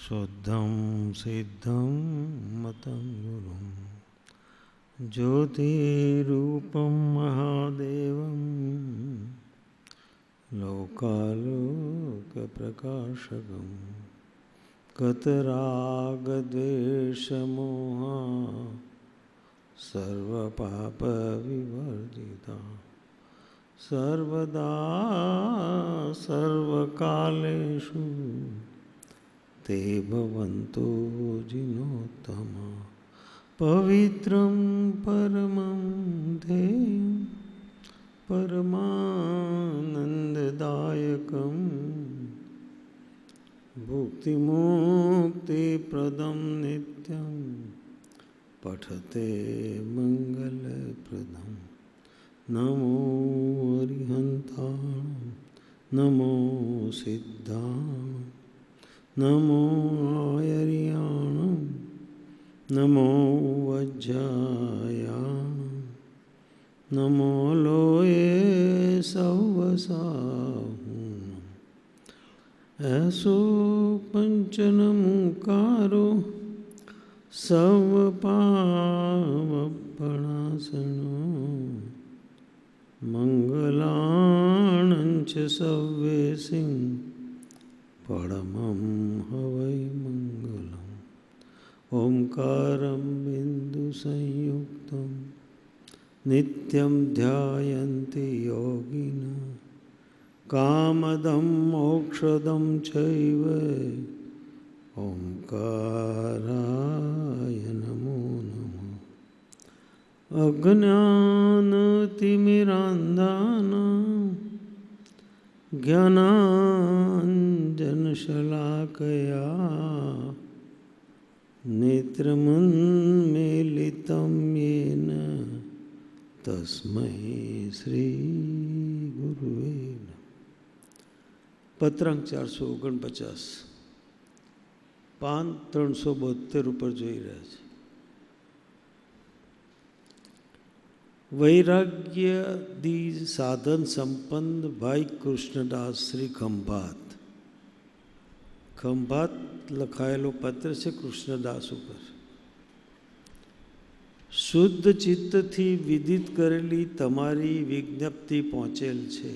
शुद्धं सिद्धं मतं गुरुं ज्योतिरूपं महादेवं लोकालोकप्रकाशकं कतरागद्वेषमोहा सर्वपापविवर्जिता सर्वदा सर्वकालेषु ते भवन्तु जिनोत्तमा पवित्रं परमं ध्येयं परमानन्ददायकं भुक्तिमुक्तिप्रदं नित्यं पठते मङ्गलप्रदं नमो अरिहन्तां नमो सिद्धां नमो आयर्याणं नमो वज्रायाणं नमो लोये सवसाहुं ऐसो पंचनमुकारो सर्वपापप्रणाशनो मंगलाणंच सव्येसिं परमं हवै मंगलम् ओंकारं बिन्दुसंयुक्तं नित्यं ध्यायन्ति योगिनः कामदं मोक्षदं चैव ओंकाराय नमो नमः अज्ञानतिमिरान्धानां ज्ञानाञ्जनशलाकया नेत्रमुन्मीलितं येन तस्मै श्रीगुरुवे नमः। पत्रांक 449 पान 372 ઉપર જોઈ રહ્યા છે। વૈરાગ્યદી સાધન સંપન્ન ભાઈ કૃષ્ણદાસ શ્રી ખંભાત ખંભાત લખાયેલો પત્ર છે કૃષ્ણદાસ ઉપર। શુદ્ધ ચિત્તથી વિદિત કરેલી તમારી વિજ્ઞપ્તિ પહોંચેલ છે।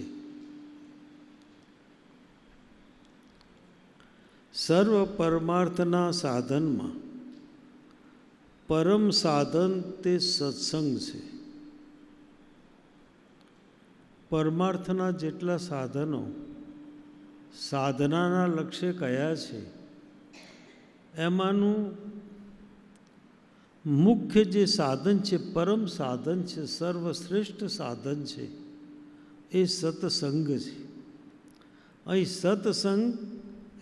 સર્વ પરમાર્થના સાધનમાં પરમ સાધન તે સત્સંગ છે। પરમાર્થના જેટલા સાધનો સાધનાના લક્ષ્ય કયા છે એમાંનું મુખ્ય જે સાધન છે પરમ સાધન છે સર્વશ્રેષ્ઠ સાધન છે એ સત્સંગ છે। અહીં સત્સંગ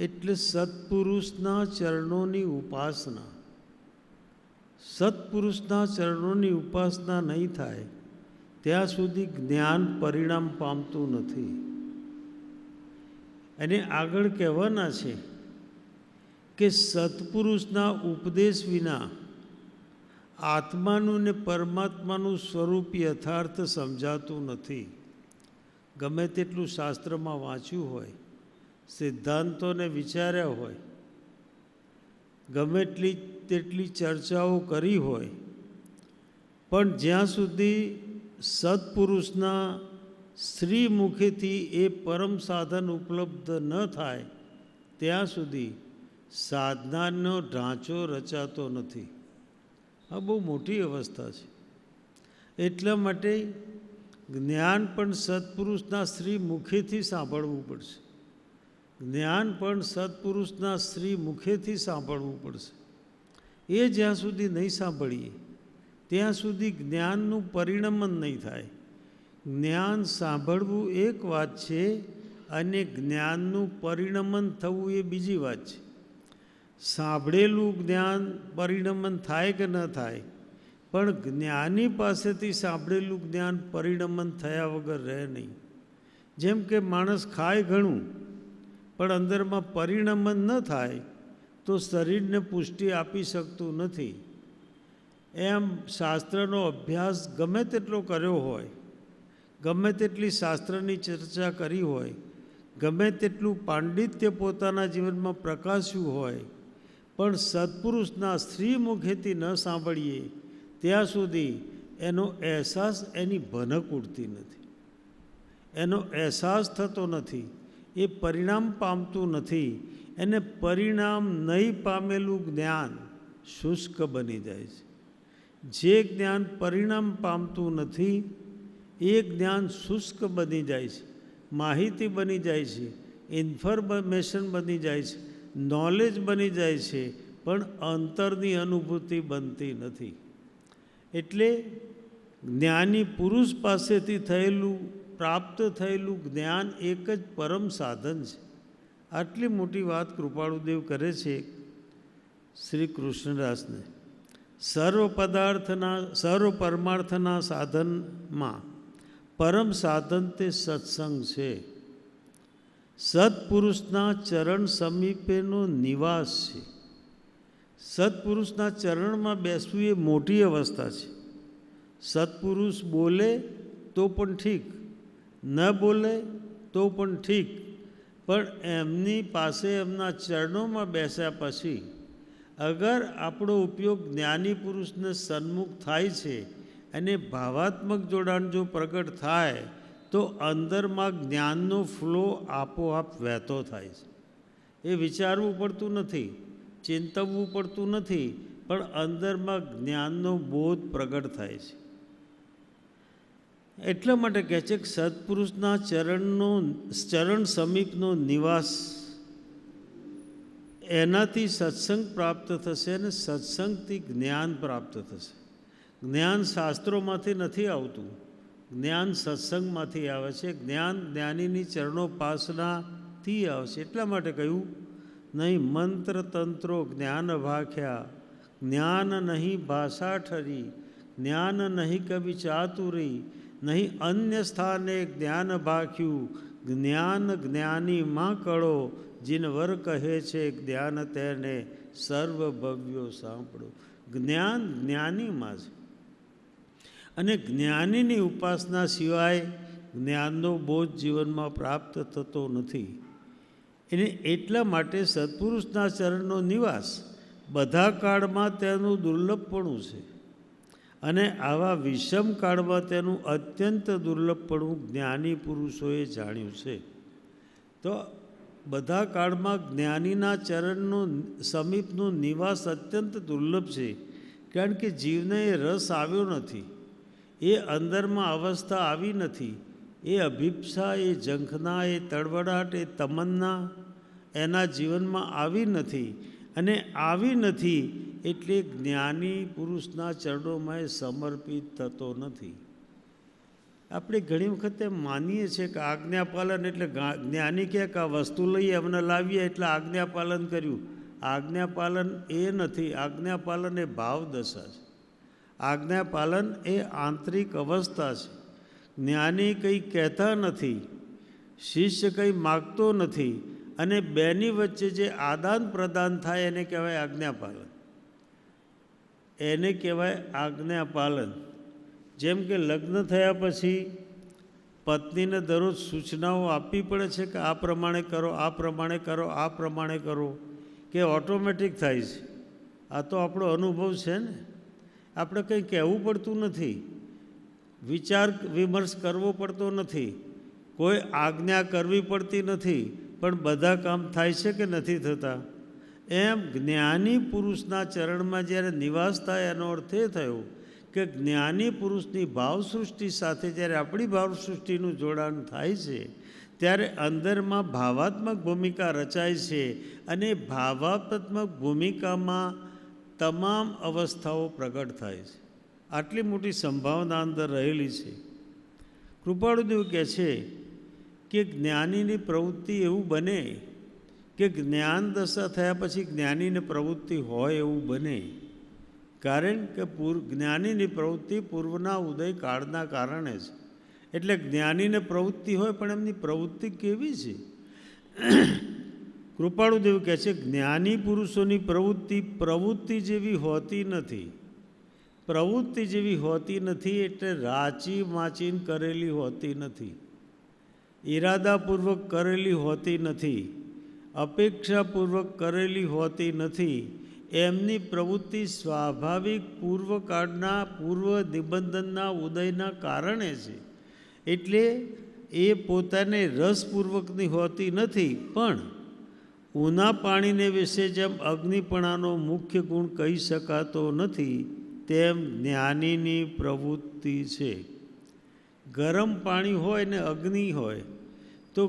એટલે સત્પુરુષના ચરણોની ઉપાસના। સત્પુરુષના ચરણોની ઉપાસના નહીં થાય ત્યાં સુધી જ્ઞાન પરિણામ પામતું નથી। અને આગળ કહેવાના છે કે સત્પુરુષના ઉપદેશ વિના આત્માનું ને પરમાત્માનું સ્વરૂપ યથાર્થ સમજાતું નથી। ગમે તેટલું શાસ્ત્રમાં વાંચ્યું હોય સિદ્ધાંતોને વિચાર્યા હોય ગમે તેટલી ચર્ચાઓ કરી હોય પણ જ્યાં સુધી સત્પુરુષના શ્રી મુખેથી એ પરમ સાધન ઉપલબ્ધ ન થાય ત્યાં સુધી સાધનાનો ઢાંચો રચાતો નથી। આ બહુ મોટી અવસ્થા છે। એટલા માટે જ્ઞાન પણ સત્પુરુષના શ્રી મુખેથી સાંભળવું પડશે। જ્ઞાન પણ સત્પુરુષના શ્રી મુખેથી સાંભળવું પડશે। એ જ્યાં સુધી નહીં સાંભળીએ ત્યાં સુધી જ્ઞાનનું પરિણમન નહીં થાય। જ્ઞાન સાંભળવું એક વાત છે અને જ્ઞાનનું પરિણમન થવું એ બીજી વાત છે। સાંભળેલું જ્ઞાન પરિણમન થાય કે ન થાય પણ જ્ઞાની પાસેથી સાંભળેલું જ્ઞાન પરિણમન થયા વગર રહે નહીં। જેમ કે માણસ ખાય ઘણું પણ અંદરમાં પરિણમન ન થાય તો શરીરને પુષ્ટિ આપી શકતું નથી। એમ શાસ્ત્રનો અભ્યાસ ગમે તેટલો કર્યો હોય ગમે તેટલી શાસ્ત્રની ચર્ચા કરી હોય ગમે તેટલું પાંડિત્ય પોતાના જીવનમાં પ્રકાશ્યું હોય પણ સત્પુરુષના શ્રી મુખેથી ન સાંભળીએ ત્યાં સુધી એનો અહેસાસ, એની ભનક ઉડતી નથી, એનો અહેસાસ થતો નથી, એ પરિણામ પામતું નથી. એને પરિણામ નહીં પામેલું જ્ઞાન શુષ્ક બની જાય છે. જે જ્ઞાન પરિણામ પામતું નથી એ જ્ઞાન શુષ્ક બની જાય છે, માહિતી બની જાય છે, ઇન્ફોર્મેશન બની જાય છે, નોલેજ બની જાય છે, પણ અંતરની અનુભૂતિ બનતી નથી. એટલે જ્ઞાની પુરુષ પાસેથી પ્રાપ્ત થયેલું જ્ઞાન એક જ પરમ સાધન છે. આટલી મોટી વાત કૃપાળુદેવ કરે છે શ્રી કૃષ્ણદાસને. સર્વ પરમાર્થના સાધનમાં પરમ સાધન તે સત્સંગ છે. સત્પુરુષના ચરણ સમીપેનો નિવાસ છે. સત્પુરુષના ચરણમાં બેસવું એ મોટી અવસ્થા છે. સત્પુરુષ બોલે તો પણ ઠીક, ન બોલે તો પણ ઠીક, પણ એમની પાસે એમના ચરણોમાં બેસ્યા પછી અગર આપણો ઉપયોગ જ્ઞાની પુરુષને સન્મુખ થાય છે અને ભાવાત્મક જોડાણ જો પ્રગટ થાય તો અંદરમાં જ્ઞાનનો ફ્લો આપોઆપ વહેતો થાય છે. એ વિચારવું પડતું નથી, ચિંતવવું પડતું નથી, પણ અંદરમાં જ્ઞાનનો બોધ પ્રગટ થાય છે. એટલા માટે કહે છે કે સત્પુરુષના ચરણ સમીપનો નિવાસ, એનાથી સત્સંગ પ્રાપ્ત થશે અને સત્સંગથી જ્ઞાન પ્રાપ્ત થશે. જ્ઞાન શાસ્ત્રોમાંથી નથી આવતું, જ્ઞાન સત્સંગમાંથી આવે છે. જ્ઞાન જ્ઞાનીની ચરણોપાસનાથી આવે છે. એટલા માટે કહ્યું, નહીં મંત્ર તંત્રો જ્ઞાન ભાખ્યા, જ્ઞાન નહીં ભાષા ઠરી, જ્ઞાન નહીં કવિ ચાતુરી, નહીં અન્ય સ્થાને જ્ઞાન ભાખ્યું, જ્ઞાન જ્ઞાનીમાં કળો, જીનવર કહે છે જ્ઞાન તેને સર્વભવ્યો સાંભળો. જ્ઞાન જ્ઞાનીમાં છે અને જ્ઞાનીની ઉપાસના સિવાય જ્ઞાનનો બોધ જીવનમાં પ્રાપ્ત થતો નથી. એને એટલા માટે સત્પુરુષના ચરણનો નિવાસ બધા કાળમાં તેનું દુર્લભપણું છે અને આવા વિષમ કાળમાં તેનું અત્યંત દુર્લભપણું જ્ઞાની પુરુષોએ જાણ્યું છે. તો બધા કાળમાં જ્ઞાનીના ચરણનો સમીપનો નિવાસ અત્યંત દુર્લભ છે, કારણ કે જીવને એ રસ આવ્યો નથી, એ અંદરમાં અવસ્થા આવી નથી, એ અભિપ્સા, એ ઝંખના, એ તળવડાટ, એ તમન્ના એના જીવનમાં આવી નથી. અને આવી નથી એટલે જ્ઞાની પુરુષના ચરણોમાં એ સમર્પિત થતો નથી. આપણે ઘણી વખત એમ માનીએ છીએ કે આજ્ઞાપાલન એટલે જ્ઞાની કહે કે આ વસ્તુ લઈએ એમને લાવીએ એટલે આજ્ઞાપાલન કર્યું. આજ્ઞાપાલન એ નથી. આજ્ઞાપાલન એ ભાવદશા છે. આજ્ઞાપાલન એ આંતરિક અવસ્થા છે. જ્ઞાની કંઈ કહેતા નથી, શિષ્ય કંઈ માગતો નથી, અને બેની વચ્ચે જે આદાન પ્રદાન થાય એને કહેવાય આજ્ઞાપાલન. એને કહેવાય આજ્ઞાપાલન. જેમ કે લગ્ન થયા પછી પત્નીને દરરોજ સૂચનાઓ આપવી પડે છે કે આ પ્રમાણે કરો, આ પ્રમાણે કરો, આ પ્રમાણે કરો, કે ઓટોમેટિક થાય છે. આ તો આપણો અનુભવ છે ને, આપણે કંઈ કહેવું પડતું નથી, વિચાર વિમર્શ કરવો પડતો નથી, કોઈ આજ્ઞા કરવી પડતી નથી, પણ બધા કામ થાય છે કે નથી થતા. એમ જ્ઞાની પુરુષના ચરણમાં જ્યારે નિવાસ થાય એનો અર્થ એ થયો કે જ્ઞાની પુરુષની ભાવસૃષ્ટિ સાથે જ્યારે આપણી ભાવસૃષ્ટિનું જોડાણ થાય છે ત્યારે અંદરમાં ભાવાત્મક ભૂમિકા રચાય છે અને ભાવાત્મક ભૂમિકામાં તમામ અવસ્થાઓ પ્રગટ થાય છે. આટલી મોટી સંભાવના અંદર રહેલી છે. કૃપાળુદેવ કહે છે કે જ્ઞાનીની પ્રવૃત્તિ એવું બને કે જ્ઞાન દશા થયા પછી જ્ઞાનીની પ્રવૃત્તિ હોય એવું બને, કારણ કે જ્ઞાનીની પ્રવૃત્તિ પૂર્વના ઉદય કાળના કારણે છે. એટલે જ્ઞાનીને પ્રવૃત્તિ હોય પણ એમની પ્રવૃત્તિ કેવી છે? કૃપાળુદેવ કહે છે જ્ઞાની પુરુષોની પ્રવૃત્તિ જેવી હોતી નથી. પ્રવૃત્તિ જેવી હોતી નથી એટલે રાચી માચીન કરેલી હોતી નથી, ઈરાદાપૂર્વક કરેલી હોતી નથી, અપેક્ષાપૂર્વક કરેલી હોતી નથી. એમની પ્રવૃત્તિ સ્વાભાવિક પૂર્વકાળના પૂર્વ નિબંધનના ઉદયના કારણે છે. એટલે એ પોતાને રસપૂર્વકની હોતી નથી, પણ ઊના પાણીને વિશે જેમ અગ્નિપણાનો મુખ્ય ગુણ કહી શકાતો નથી, તેમ જ્ઞાનીની પ્રવૃત્તિ છે. ગરમ પાણી હોય ને અગ્નિ હોય તો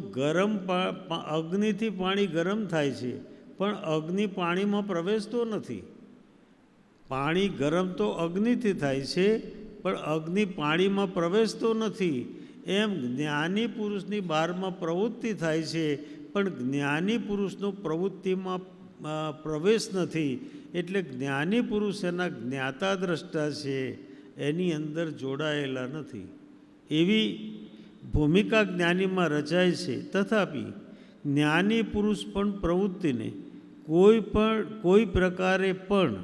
અગ્નિથી પાણી ગરમ થાય છે, પણ અગ્નિ પાણીમાં પ્રવેશતો નથી. પાણી ગરમ તો અગ્નિથી થાય છે, પણ અગ્નિ પાણીમાં પ્રવેશતો નથી. એમ જ્ઞાની પુરુષની બહારમાં પ્રવૃત્તિ થાય છે, પણ જ્ઞાની પુરુષનો પ્રવૃત્તિમાં પ્રવેશ નથી. એટલે જ્ઞાની પુરુષ એના જ્ઞાતા દ્રષ્ટા છે, એની અંદર જોડાયેલા નથી. એવી ભૂમિકા જ્ઞાનીમાં રચાય છે. તથાપિ જ્ઞાની પુરુષ પણ પ્રવૃત્તિને કોઈ પ્રકારે પણ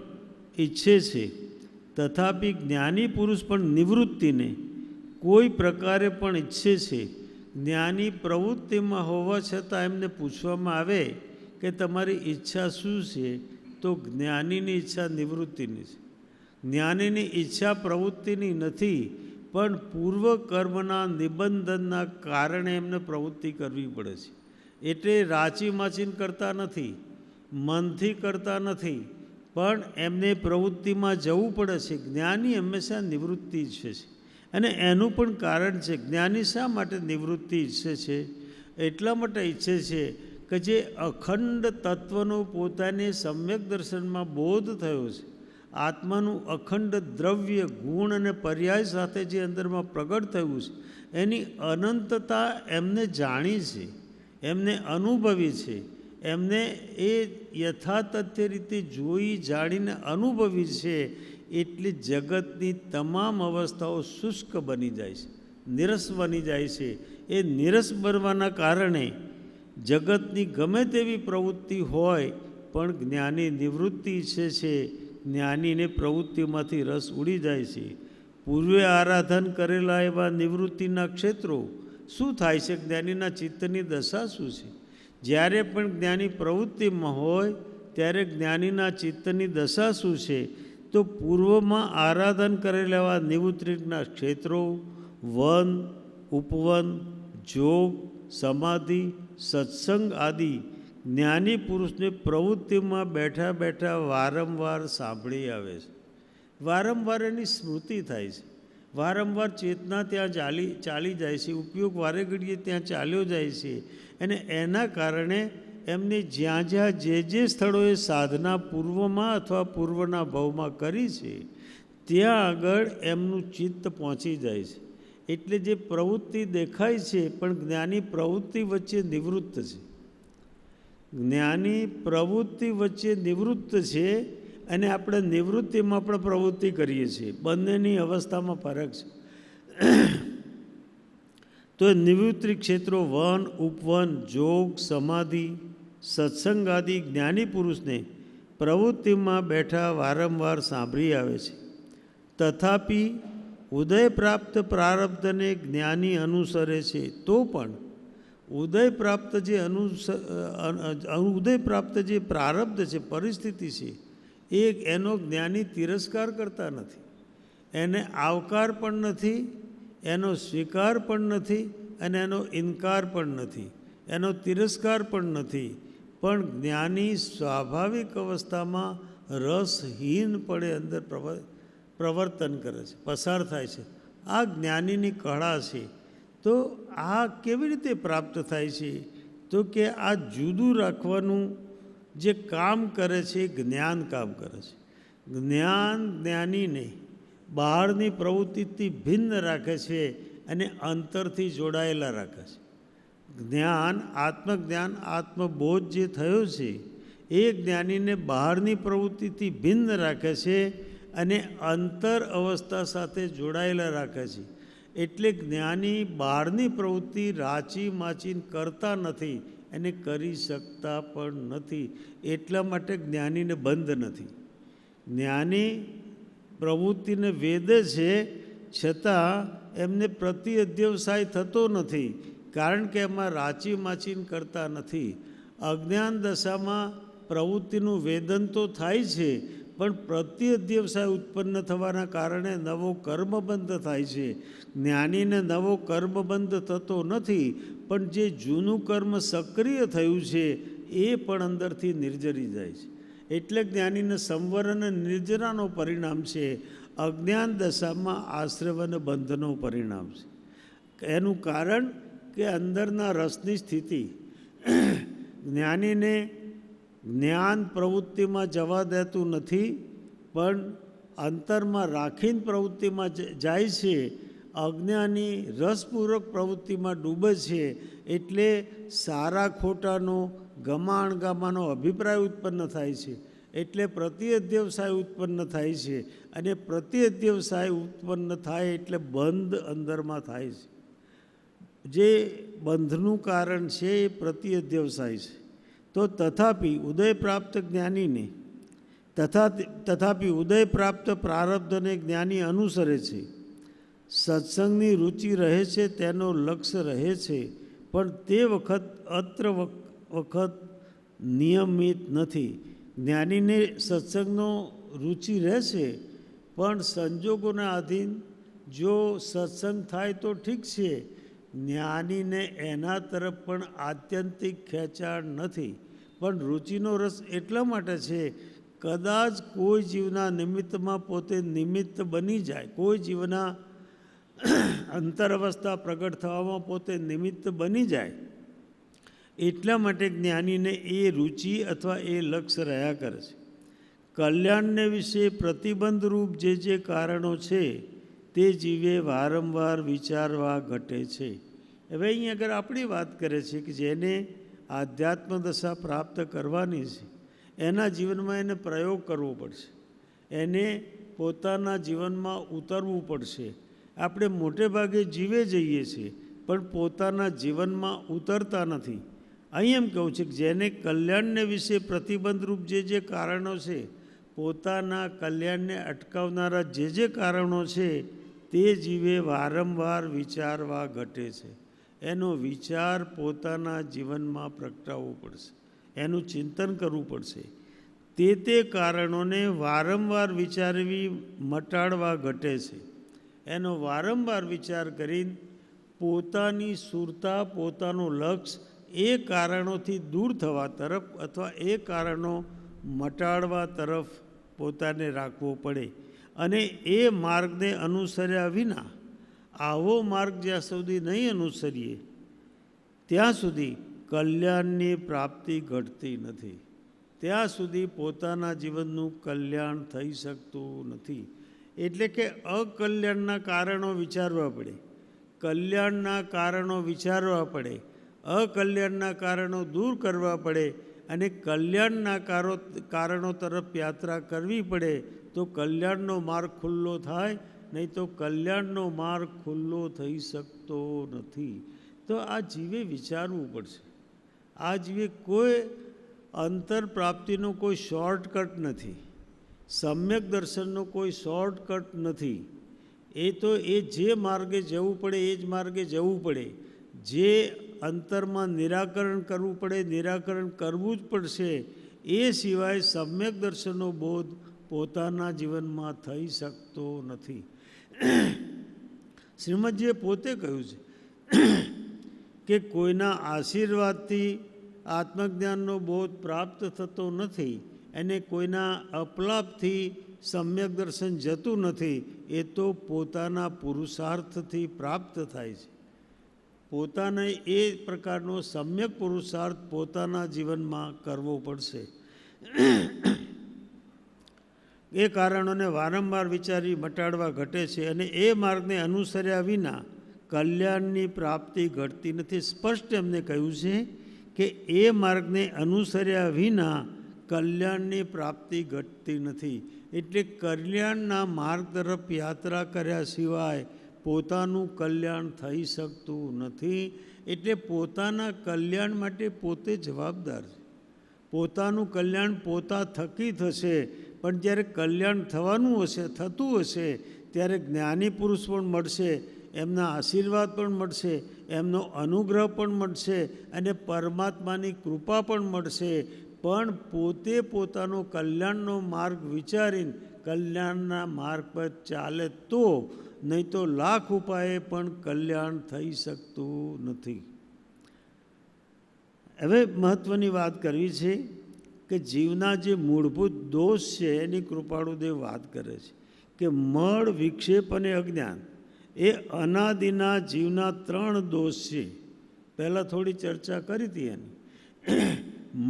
ઈચ્છે છે. તથાપિ જ્ઞાની પુરુષ પણ નિવૃત્તિને કોઈ પ્રકારે પણ ઈચ્છે છે. જ્ઞાની પ્રવૃત્તિમાં હોવા છતાં એમને પૂછવામાં આવે કે તમારી ઈચ્છા શું છે, તો જ્ઞાનીની ઈચ્છા નિવૃત્તિની છે. જ્ઞાનીની ઈચ્છા પ્રવૃત્તિની નથી, પણ પૂર્વ કર્મના નિબંધનના કારણે એમને પ્રવૃત્તિ કરવી પડે છે. એટલે રાચી માચીન કરતા નથી, મનથી કરતા નથી, પણ એમને પ્રવૃત્તિમાં જવું પડે છે. જ્ઞાની હંમેશા નિવૃત્તિ ઈચ્છે છે, અને એનું પણ કારણ છે. જ્ઞાની શા માટે નિવૃત્તિ ઈચ્છે છે? એટલા માટે ઈચ્છે છે કે જે અખંડ તત્વનો પોતાને સમ્યક દર્શનમાં બોધ થયો છે, આત્માનું અખંડ દ્રવ્ય ગુણ અને પર્યાય સાથે જે અંદરમાં પ્રગટ થયું છે, એની અનંતતા એમને જાણી છે, એમને અનુભવી છે. એમને એ યથાતથ્ય રીતે જોઈ જાણીને અનુભવી છે. એટલે જગતની તમામ અવસ્થાઓ શુષ્ક બની જાય છે, નિરસ બની જાય છે. એ નિરસ બનવાના કારણે જગતની ગમે તેવી પ્રવૃત્તિ હોય પણ જ્ઞાની નિવૃત્તિ ઈચ્છે છે. જ્ઞાનીને પ્રવૃત્તિમાંથી રસ ઉડી જાય છે. પૂર્વે આરાધન કરેલા એવા નિવૃત્તિના ક્ષેત્રો શું થાય છે? જ્ઞાનીના ચિત્તની દશા શું છે? જ્યારે પણ જ્ઞાની પ્રવૃત્તિમાં હોય ત્યારે જ્ઞાનીના ચિત્તની દશા શું છે? તો પૂર્વમાં આરાધન કરેલા એવા નિવૃત્તિના ક્ષેત્રો વન, ઉપવન, જોગ, સમાધિ, સત્સંગ આદિ જ્ઞાની પુરુષને પ્રવૃત્તિમાં બેઠા બેઠા વારંવાર સાંભળી આવે છે. વારંવાર એની સ્મૃતિ થાય છે. વારંવાર ચેતના ત્યાં ચાલી જાય છે. ઉપયોગ વારે ઘડીએ ત્યાં ચાલ્યો જાય છે. અને એના કારણે એમને જ્યાં જે સ્થળોએ સાધના પૂર્વમાં અથવા પૂર્વના ભાવમાં કરી છે, ત્યાં આગળ એમનું ચિત્ત પહોંચી જાય છે. એટલે જે પ્રવૃત્તિ દેખાય છે, પણ જ્ઞાની પ્રવૃત્તિ વચ્ચે નિવૃત્ત છે. જ્ઞાની પ્રવૃત્તિ વચ્ચે નિવૃત્ત છે, અને આપણે નિવૃત્તિમાં પણ પ્રવૃત્તિ કરીએ છીએ. બંનેની અવસ્થામાં ફરક છે. તો નિવૃત્તિ ક્ષેત્રો વન, ઉપવન, જોગ, સમાધિ, સત્સંગ આદિ જ્ઞાની પુરુષને પ્રવૃત્તિમાં બેઠા વારંવાર સાંભળી આવે છે. તથાપિ ઉદય પ્રાપ્ત પ્રારબ્ધને જ્ઞાની અનુસરે છે, તો પણ ઉદય પ્રાપ્ત જે પ્રારબ્ધ છે, પરિસ્થિતિ છે, એનો જ્ઞાની તિરસ્કાર કરતા નથી, એને આવકાર પણ નથી, એનો સ્વીકાર પણ નથી, અને એનો ઇનકાર પણ નથી, એનો તિરસ્કાર પણ નથી. પણ જ્ઞાની સ્વાભાવિક અવસ્થામાં રસહીનપણે અંદર પ્રવર્તન કરે છે, પસાર થાય છે. આ જ્ઞાનીની કળા છે. તો આ કેવી રીતે પ્રાપ્ત થાય છે? તો કે આ જુદું રાખવાનું જે કામ કરે છે, જ્ઞાન કામ કરે છે. જ્ઞાન જ્ઞાનીને બહારની પ્રવૃત્તિથી ભિન્ન રાખે છે અને અંતરથી જોડાયેલા રાખે છે. જ્ઞાન, આત્મજ્ઞાન, આત્મબોધ જે થયો છે, એ જ્ઞાનીને બહારની પ્રવૃત્તિથી ભિન્ન રાખે છે અને અંતર અવસ્થા સાથે જોડાયેલા રાખે છે. એટલે જ્ઞાની બહારની પ્રવૃત્તિ રાચી માચીન કરતા નથી, એને કરી શકતા પણ નથી. એટલા માટે જ્ઞાનીને બંધ નથી. જ્ઞાની પ્રવૃત્તિને વેદે છે, છતાં એમને પ્રતિ અધ્યવસાય થતો નથી, કારણ કે એમાં રાચી માચીન કરતા નથી. અજ્ઞાન દશામાં પ્રવૃત્તિનું વેદન તો થાય છે, પણ પ્રત્યધ્યવસાય ઉત્પન્ન થવાના કારણે નવો કર્મબંધ થાય છે. જ્ઞાનીને નવો કર્મબંધ થતો નથી, પણ જે જૂનું કર્મ સક્રિય થયું છે એ પણ અંદરથી નિર્જરી જાય છે. એટલે જ્ઞાનીને સંવર અને નિર્જરાનો પરિણામ છે, અજ્ઞાન દશામાં આશ્રવ અને બંધનો પરિણામ છે. એનું કારણ કે અંદરના રસની સ્થિતિ જ્ઞાનીને જ્ઞાન પ્રવૃત્તિમાં જવા દેતું નથી, પણ અંતરમાં રાખીને પ્રવૃત્તિમાં જાય છે. અજ્ઞાની રસપૂર્વક પ્રવૃત્તિમાં ડૂબે છે, એટલે સારા ખોટાનો ગમાણ ગામાનો અભિપ્રાય ઉત્પન્ન થાય છે, એટલે પ્રત્યધ્યવસાય ઉત્પન્ન થાય છે, અને પ્રત્યધ્યવસાય ઉત્પન્ન થાય એટલે બંધ અંદરમાં થાય છે. જે બંધનું કારણ છે એ પ્રત્યધ્યવસાય છે. તો તથાપી ઉદય પ્રાપ્ત જ્ઞાનીને તથાપી ઉદય પ્રાપ્ત પ્રારબ્ધને જ્ઞાની અનુસરે છે. સત્સંગની રુચિ રહે છે, તેનો લક્ષ્ય રહે છે, પણ તે વખત નિયમિત નથી. જ્ઞાનીને સત્સંગનો રુચિ રહે છે, પણ સંજોગોના આધીન જો સત્સંગ થાય તો ઠીક છે. જ્ઞાનીને એના તરફ પણ આત્યંતિક ખેંચાણ નથી, પણ રુચિનો રસ એટલા માટે છે, કદાચ કોઈ જીવના નિમિત્તમાં પોતે નિમિત્ત બની જાય, કોઈ જીવના અંતરવસ્થા પ્રગટ થવામાં પોતે નિમિત્ત બની જાય, એટલા માટે જ્ઞાનીને એ રુચિ અથવા એ લક્ષ્ય રહ્યા કરે છે. કલ્યાણને વિશે પ્રતિબંધરૂપ જે કારણો છે તે જીવે વારંવાર વિચારવા ઘટે છે. હવે અહીં આગળ આપણી વાત કરે છે કે જેને આધ્યાત્મ દશા પ્રાપ્ત કરવાની છે, એના જીવનમાં એને પ્રયોગ કરવો પડશે, એને પોતાના જીવનમાં ઉતરવું પડશે. આપણે મોટે ભાગે જીવે જઈએ છીએ, પણ પોતાના જીવનમાં ઉતરતા નથી. અહીં એમ કહું છું કે જેને કલ્યાણને વિશે પ્રતિબંધરૂપ જે કારણો છે, પોતાના કલ્યાણને અટકાવનારા જે કારણો છે, તે જીવે વારંવાર વિચારવા ઘટે છે. એનો વિચાર પોતાના જીવનમાં પ્રગટાવવો પડશે, એનું ચિંતન કરવું પડશે. તે કારણોને વારંવાર વિચારવી મટાડવા ઘટે છે. એનો વારંવાર વિચાર કરીને પોતાની સુરતા, પોતાનું લક્ષ્ય એ કારણોથી દૂર થવા તરફ અથવા એ કારણો મટાડવા તરફ પોતાને રાખવો પડે. અને એ માર્ગને અનુસર્યા વિના, આવો માર્ગ જ્યાં સુધી નહીં અનુસરીએ ત્યાં સુધી કલ્યાણની પ્રાપ્તિ ઘટતી નથી, ત્યાં સુધી પોતાના જીવનનું કલ્યાણ થઈ શકતું નથી. એટલે કે અકલ્યાણના કારણો વિચારવા પડે, કલ્યાણના કારણો વિચારવા પડે, અકલ્યાણના કારણો દૂર કરવા પડે, અને કલ્યાણના કારણો તરફ યાત્રા કરવી પડે, તો કલ્યાણનો માર્ગ ખુલ્લો થાય, નહીં તો કલ્યાણનો માર્ગ ખુલ્લો થઈ શકતો નથી. તો આ જીવે વિચારવું પડશે. આ જીવે કોઈ અંતર પ્રાપ્તિનો કોઈ શોર્ટકટ નથી, સમ્યક દર્શનનો કોઈ શોર્ટકટ નથી. એ તો જે માર્ગે જવું પડે એ જ માર્ગે જવું પડે. જે અંતરમાં નિરાકરણ કરવું પડે નિરાકરણ કરવું જ પડશે. એ સિવાય સમ્યક દર્શનનો બોધ પોતાના જીવનમાં થઈ શકતો નથી. શ્રીમદજીએ પોતે કહ્યું છે કે કોઈના આશીર્વાદથી આત્મજ્ઞાનનો બોધ પ્રાપ્ત થતો નથી, અને કોઈના અપલાપથી સમ્યક દર્શન જતું નથી. એ તો પોતાના પુરુષાર્થથી પ્રાપ્ત થાય છે. પોતાને એ પ્રકારનો સમ્યક પુરુષાર્થ પોતાના જીવનમાં કરવો પડશે. એ કારણોને વારંવાર વિચારી મટાડવા ઘટે છે, અને એ માર્ગને અનુસર્યા વિના કલ્યાણની પ્રાપ્તિ ઘટતી નથી. સ્પષ્ટ એમને કહ્યું છે કે એ માર્ગને અનુસર્યા વિના કલ્યાણની પ્રાપ્તિ ઘટતી નથી. એટલે કલ્યાણના માર્ગ તરફ યાત્રા કર્યા સિવાય પોતાનું કલ્યાણ થઈ શકતું નથી. એટલે પોતાના કલ્યાણ માટે પોતે જવાબદાર છે. પોતાનું કલ્યાણ પોતા થકી થશે, પણ જ્યારે કલ્યાણ થવાનું હશે, થતું હશે, ત્યારે જ્ઞાની પુરુષ પણ મળશે, એમના આશીર્વાદ પણ મળશે, એમનો અનુગ્રહ પણ મળશે, અને પરમાત્માની કૃપા પણ મળશે. પણ પોતે પોતાનો કલ્યાણનો માર્ગ વિચારીને કલ્યાણના માર્ગ પર ચાલે તો, નહીં તો લાખ ઉપાયે પણ કલ્યાણ થઈ શકતું નથી. હવે મહત્ત્વની વાત કરવી છે કે જીવના જે મૂળભૂત દોષ છે એની કૃપાળુદેવ વાત કરે છે કે મળ, વિક્ષેપ અને અજ્ઞાન એ અનાદિના જીવના 3 દોષ છે. પહેલાં થોડી ચર્ચા કરી હતી એની.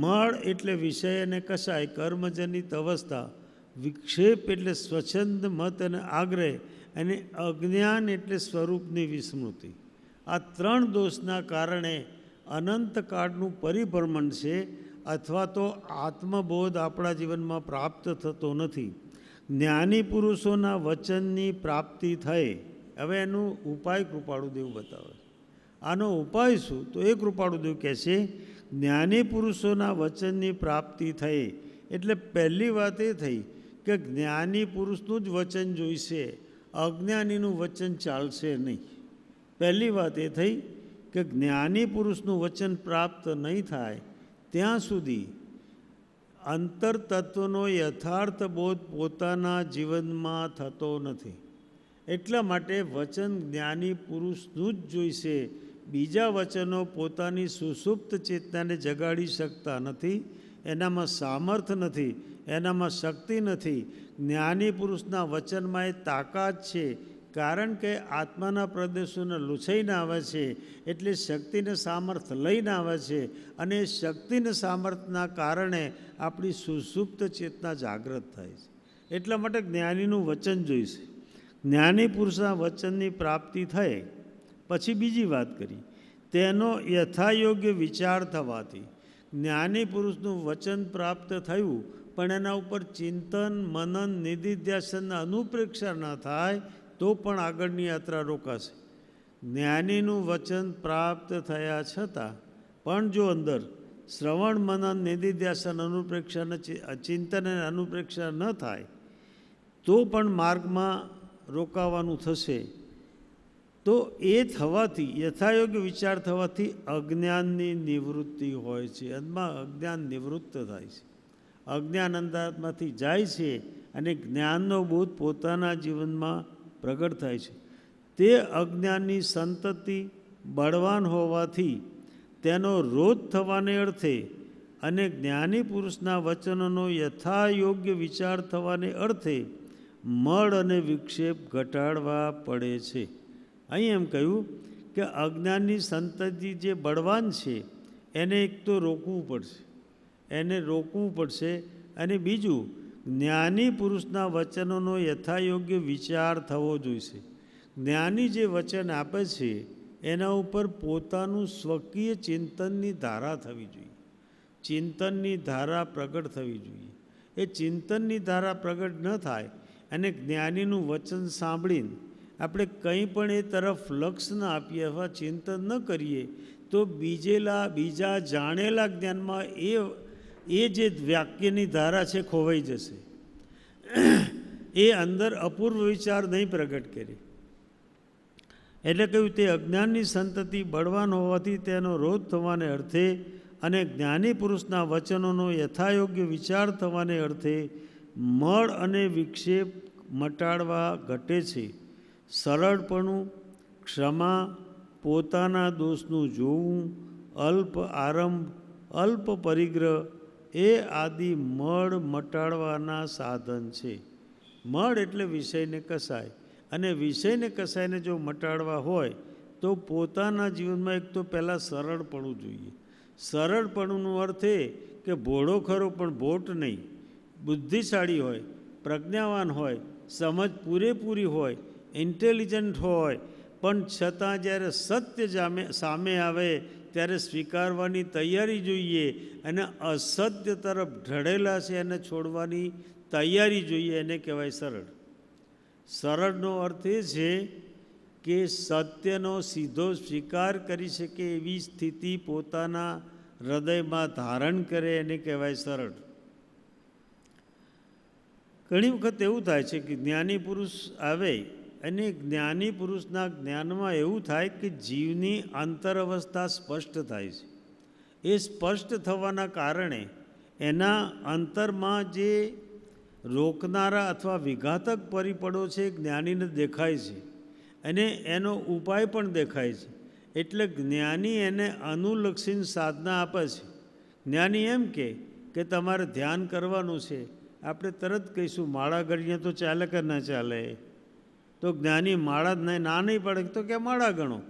મળ એટલે વિષય અને કશાય, કર્મજનિત અવસ્થા. વિક્ષેપ એટલે સ્વચ્છંદ મત અને આગ્રહ. અને અજ્ઞાન એટલે સ્વરૂપની વિસ્મૃતિ. આ 3 દોષના કારણે અનંતકાળનું પરિભ્રમણ છે, અથવા તો આત્મબોધ આપણા જીવનમાં પ્રાપ્ત થતો નથી. જ્ઞાની પુરુષોના વચનની પ્રાપ્તિ થાય. હવે એનો ઉપાય કૃપાળુદેવ બતાવે. આનો ઉપાય શું? તો એ કૃપાળુદેવ કહે છે જ્ઞાની પુરુષોના વચનની પ્રાપ્તિ થઈ. એટલે પહેલી વાત એ થઈ કે જ્ઞાની પુરુષનું જ વચન જોઈશે, અજ્ઞાનીનું વચન ચાલશે નહીં. પહેલી વાત એ થઈ કે જ્ઞાની પુરુષનું વચન પ્રાપ્ત નહીં થાય ત્યાં સુધી અંતરતત્વનો યથાર્થ બોધ પોતાના જીવનમાં થતો નથી. એટલા માટે વચન જ્ઞાની પુરુષનું જ જોઈશે. બીજા વચનો પોતાની સુષુપ્ત ચેતનાને જગાડી શકતા નથી. એનામાં સામર્થ્ય નથી, એનામાં શક્તિ નથી. જ્ઞાની પુરુષના વચનમાં એ તાકાત છે, કારણ કે આત્માના પ્રદેશોને લૂછાઈને આવે છે, એટલે શક્તિને સામર્થ્ય લઈને આવે છે. અને શક્તિને સામર્થ્યના કારણે આપણી સુષુપ્ત ચેતના જાગૃત થાય છે. એટલા માટે જ્ઞાનીનું વચન જોઈશે. જ્ઞાની પુરુષના વચનની પ્રાપ્તિ થઈ પછી બીજી વાત કરી, તેનો યથાયોગ્ય વિચાર થવાથી. જ્ઞાની પુરુષનું વચન પ્રાપ્ત થયું, પણ એના ઉપર ચિંતન, મનન, નિધિધ્યાસન, અનુપ્રેક્ષા ન થાય તો પણ આગળની યાત્રા રોકાશે. જ્ઞાનીનું વચન પ્રાપ્ત થયા છતાં પણ જો અંદર શ્રવણ, મનન, નિધિધ્યાસન, અનુપ્રેક્ષા, ચિંતન અને અનુપ્રેક્ષા ન થાય તો પણ માર્ગમાં રોકાવાનું થશે. તો એ થવાથી, યથાયોગ્ય વિચાર થવાથી અજ્ઞાનની નિવૃત્તિ હોય છે. અંતમાં અજ્ઞાન નિવૃત્ત થાય છે. અજ્ઞાન અંતરમાંથી જાય છે અને જ્ઞાનનો બોધ પોતાના જીવનમાં પ્રગટ થાય છે. તે અજ્ઞાનની સંતતિ બળવાન હોવાથી તેનો રોધ થવાને અર્થે અને જ્ઞાની પુરુષના વચનોનો યથાયોગ્ય વિચાર થવાને અર્થે મળ અને વિક્ષેપ ઘટાડવા પડે છે. અહીં એમ કહ્યું કે અજ્ઞાનની સંતતિ જે બળવાન છે એને એક તો રોકવું પડશે, એને રોકવું પડશે. અને બીજું, જ્ઞાની પુરુષના વચનોનો યથાયોગ્ય વિચાર થવો જોઈશે. જ્ઞાની જે વચન આપે છે એના ઉપર પોતાનું સ્વકીય ચિંતનની ધારા થવી જોઈએ, ચિંતનની ધારા પ્રગટ થવી જોઈએ. એ ચિંતનની ધારા પ્રગટ ન થાય અને જ્ઞાનીનું વચન સાંભળીને આપણે કંઈ પણ એ તરફ લક્ષ ન આપીએ અથવા ચિંતન ન કરીએ તો બીજા જાણેલા જ્ઞાનમાં એ જે વાક્યની ધારા છે ખોવાઈ જશે. એ અંદર અપૂર્વ વિચાર નહીં પ્રગટ કરે. એટલે કહ્યું તે અજ્ઞાનની સંતતિ બળવાન હોવાથી તેનો રોધ થવાને અર્થે અને જ્ઞાની પુરુષના વચનોનો યથાયોગ્ય વિચાર થવાને અર્થે મળ અને વિક્ષેપ મટાડવા ઘટે છે. સરળપણું, ક્ષમા, પોતાના દોષનું જોવું, અલ્પ આરંભ, અલ્પ પરિગ્રહ એ આદિ મળ મટાડવાના સાધન છે. મળ એટલે વિષયને કસાય, અને વિષયને કસાયને જો મટાડવા હોય તો પોતાના જીવનમાં એક તો પહેલાં સરળપણું જોઈએ. સરળપણુંનો અર્થ એ કે ભોળો ખરો પણ ભોટ નહીં, બુદ્ધિશાળી હોય, પ્રજ્ઞાવાન હોય, સમજ પૂરેપૂરી હોય, ઇન્ટેલિજન્ટ હોય, પણ છતાં જ્યારે સત્ય સામે આવે ત્યારે સ્વીકારવાની તૈયારી જોઈએ. અને અસત્ય તરફ ઢળેલા છે એને છોડવાની તૈયારી જોઈએ. એને કહેવાય સરળ. સરળનો અર્થ એ છે કે સત્યનો સીધો સ્વીકાર કરી શકે એવી સ્થિતિ પોતાના હૃદયમાં ધારણ કરે, એને કહેવાય સરળ. ઘણી વખત એવું થાય છે કે જ્ઞાની પુરુષ આવે અને જ્ઞાની પુરુષના જ્ઞાનમાં એવું થાય કે જીવની અંતર અવસ્થા સ્પષ્ટ થાય છે. એ સ્પષ્ટ થવાના કારણે એના અંતરમાં જે રોકનારા અથવા વિઘાતક પરિબળો છે જ્ઞાનીને દેખાય છે અને એનો ઉપાય પણ દેખાય છે. એટલે જ્ઞાની એને અનુલક્ષીને સાધના આપે છે. જ્ઞાની એમ કે તમારે ધ્યાન કરવાનું છે, આપણે તરત કહીશું માળા ગણીએ તો ચાલે કે ના ચાલે? તો જ્ઞાની માળા ના નહીં પડે તો કે માળા ગણો.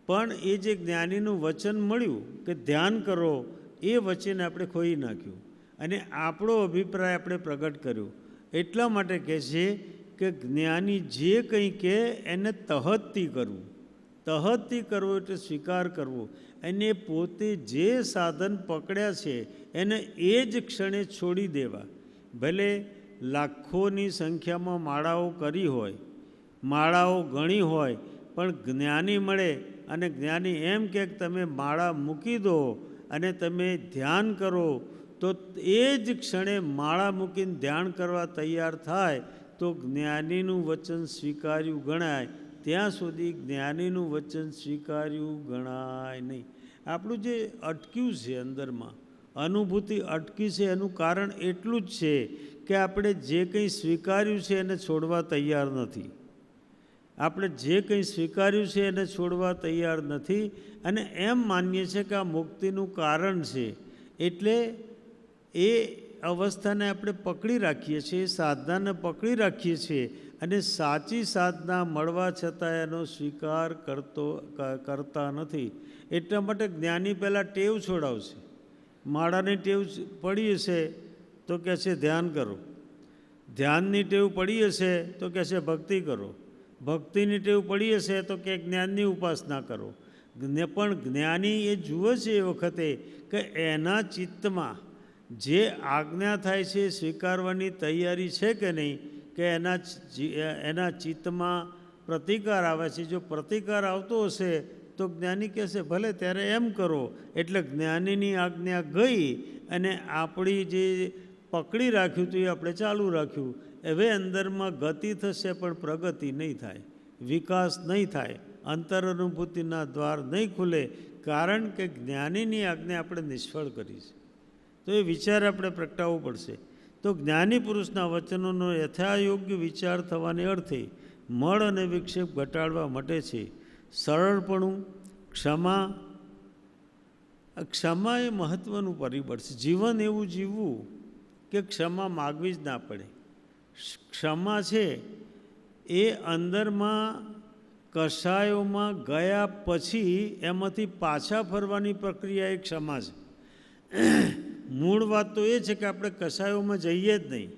પણ એ જે જ્ઞાનીનું વચન મળ્યું કે ધ્યાન કરો, એ વચન આપણે ખોઈ નાખ્યું અને આપણો અભિપ્રાય આપણે પ્રગટ કર્યો. એટલા માટે કહે છે કે જ્ઞાની જે કંઈ કહે એને તહતથી કરવું. તહતથી કરવું એટલે સ્વીકાર કરવો. અને પોતે જે સાધન પકડ્યા છે એને એ જ ક્ષણે છોડી દેવા. ભલે લાખોની સંખ્યામાં માળાઓ કરી હોય, માળાઓ ગણી હોય, પણ જ્ઞાની મળે અને જ્ઞાની એમ કે તમે માળા મૂકી દો અને તમે ધ્યાન કરો, તો એ જ ક્ષણે માળા મૂકીને ધ્યાન કરવા તૈયાર થાય તો જ્ઞાનીનું વચન સ્વીકાર્યું ગણાય. ત્યાં સુધી જ્ઞાનીનું વચન સ્વીકાર્યું ગણાય નહીં. આપણું જે અટક્યું છે અંદરમાં, અનુભૂતિ અટકી છે, એનું કારણ એટલું જ છે કે આપણે જે કંઈ સ્વીકાર્યું છે એને છોડવા તૈયાર નથી. આપણે જે કંઈ સ્વીકાર્યું છે એને છોડવા તૈયાર નથી અને એમ માનીએ છીએ કે આ મુક્તિનું કારણ છે. એટલે એ અવસ્થાને આપણે પકડી રાખીએ છીએ, એ સાધનાને પકડી રાખીએ છીએ અને સાચી સાધના મળવા છતાં એનો સ્વીકાર કરતા નથી. એટલા માટે જ્ઞાની પહેલાં ટેવ છોડાવશે. માળાની ટેવ પડી હશે તો કહે છે ધ્યાન કરો, ધ્યાનની ટેવ પડી હશે તો કહે છે ભક્તિ કરો, ભક્તિની ટેવ પડી હશે તો કે જ્ઞાનની ઉપાસના કરો. પણ જ્ઞાની એ જુએ છે એ વખતે કે એના ચિત્તમાં જે આજ્ઞા થાય છે સ્વીકારવાની તૈયારી છે કે નહીં, કે એના ચિત્તમાં પ્રતિકાર આવે છે. જો પ્રતિકાર આવતો હશે તો જ્ઞાની કહેશે ભલે ત્યારે એમ કરો. એટલે જ્ઞાનીની આજ્ઞા ગઈ અને આપણી જે પકડી રાખ્યું હતું એ આપણે ચાલુ રાખ્યું. હવે અંદરમાં ગતિ થશે પણ પ્રગતિ નહીં થાય, વિકાસ નહીં થાય, અંતર અનુભૂતિના દ્વાર નહીં ખુલે, કારણ કે જ્ઞાનીની આજ્ઞા આપણે નિષ્ફળ કરી છે. તો એ વિચાર આપણે પ્રગટાવવો પડશે. તો જ્ઞાની પુરુષના વચનોનો યથાયોગ્ય વિચાર થવાને અર્થે મળ અને વિક્ષેપ ઘટાડવા માટે છે સરળપણું, ક્ષમા. ક્ષમા એ મહત્ત્વનું પરિબળ છે. જીવન એવું જીવવું કે ક્ષમા માગવી જ ના પડે. ક્ષમા છે એ અંદરમાં કષાયોમાં ગયા પછી એમાંથી પાછા ફરવાની પ્રક્રિયા એ ક્ષમા છે. મૂળ વાત તો એ છે કે આપણે કષાયોમાં જઈએ જ નહીં,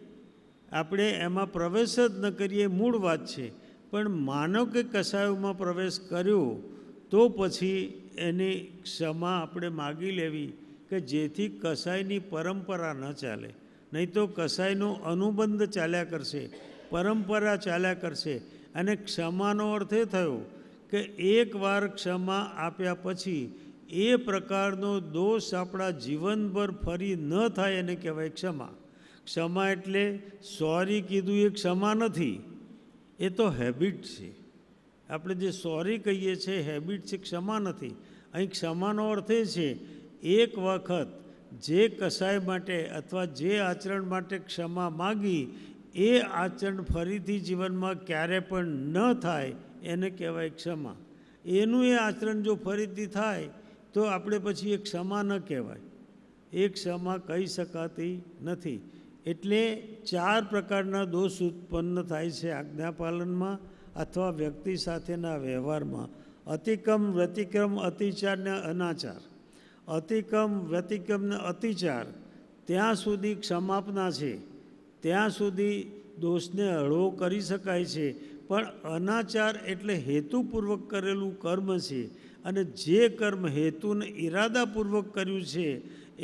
આપણે એમાં પ્રવેશ જ ન કરીએ, મૂળ વાત છે. પણ માનો કે કષાયોમાં પ્રવેશ કર્યો તો પછી એની ક્ષમા આપણે માગી લેવી કે જેથી કસાઈની પરંપરા ન ચાલે. નહીં તો કસાઈનો અનુબંધ ચાલ્યા કરશે, પરંપરા ચાલ્યા કરશે. અને ક્ષમાનો અર્થ એ થયો કે એકવાર ક્ષમા આપ્યા પછી એ પ્રકારનો દોષ આપણા જીવનભર ફરી ન થાય એને કહેવાય ક્ષમા. ક્ષમા એટલે સોરી કીધું એ ક્ષમા નથી, એ તો હેબિટ છે. આપણે જે સોરી કહીએ છીએ હેબિટ છે, ક્ષમા નથી. અહીં ક્ષમાનો અર્થ એ છે એક વખત જે કસાય માટે અથવા જે આચરણ માટે ક્ષમા માગી એ આચરણ ફરીથી જીવનમાં ક્યારે પણ ન થાય એને કહેવાય ક્ષમા. એનું એ આચરણ જો ફરીથી થાય તો આપણે પછી એ ક્ષમા ન કહેવાય, એ ક્ષમા કહી શકાતી નથી. એટલે 4 પ્રકારના દોષ ઉત્પન્ન થાય છે આજ્ઞાપાલનમાં અથવા વ્યક્તિ સાથેના વ્યવહારમાં: અતિક્રમ, વ્યતિક્રમ, અતિચાર ને અનાચાર. અતિક્રમ, વ્યતિક્રમ ને અતિચાર ત્યાં સુધી ક્ષમાપના છે, ત્યાં સુધી દોષને હળવો કરી શકાય છે. પણ અનાચાર એટલે હેતુપૂર્વક કરેલું કર્મ છે અને જે કર્મ હેતુને ઈરાદાપૂર્વક કર્યું છે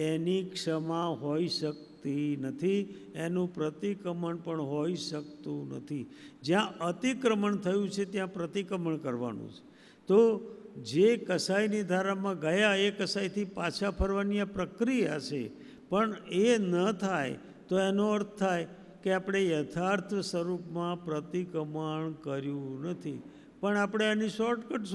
એની ક્ષમા હોઈ શકતી નથી, એનું પ્રતિક્રમણ પણ હોઈ શકતું નથી. જ્યાં અતિક્રમણ થયું છે ત્યાં પ્રતિક્રમણ કરવાનું છે. તો જે કસાઈની ધારામાં ગયા એ કસાઈથી પાછા ફરવાની આ પ્રક્રિયા છે, પણ એ ન થાય તો એનો અર્થ થાય કે આપણે યથાર્થ સ્વરૂપમાં પ્રતિક્રમણ કર્યું નથી, પણ આપણે એની શોર્ટકટ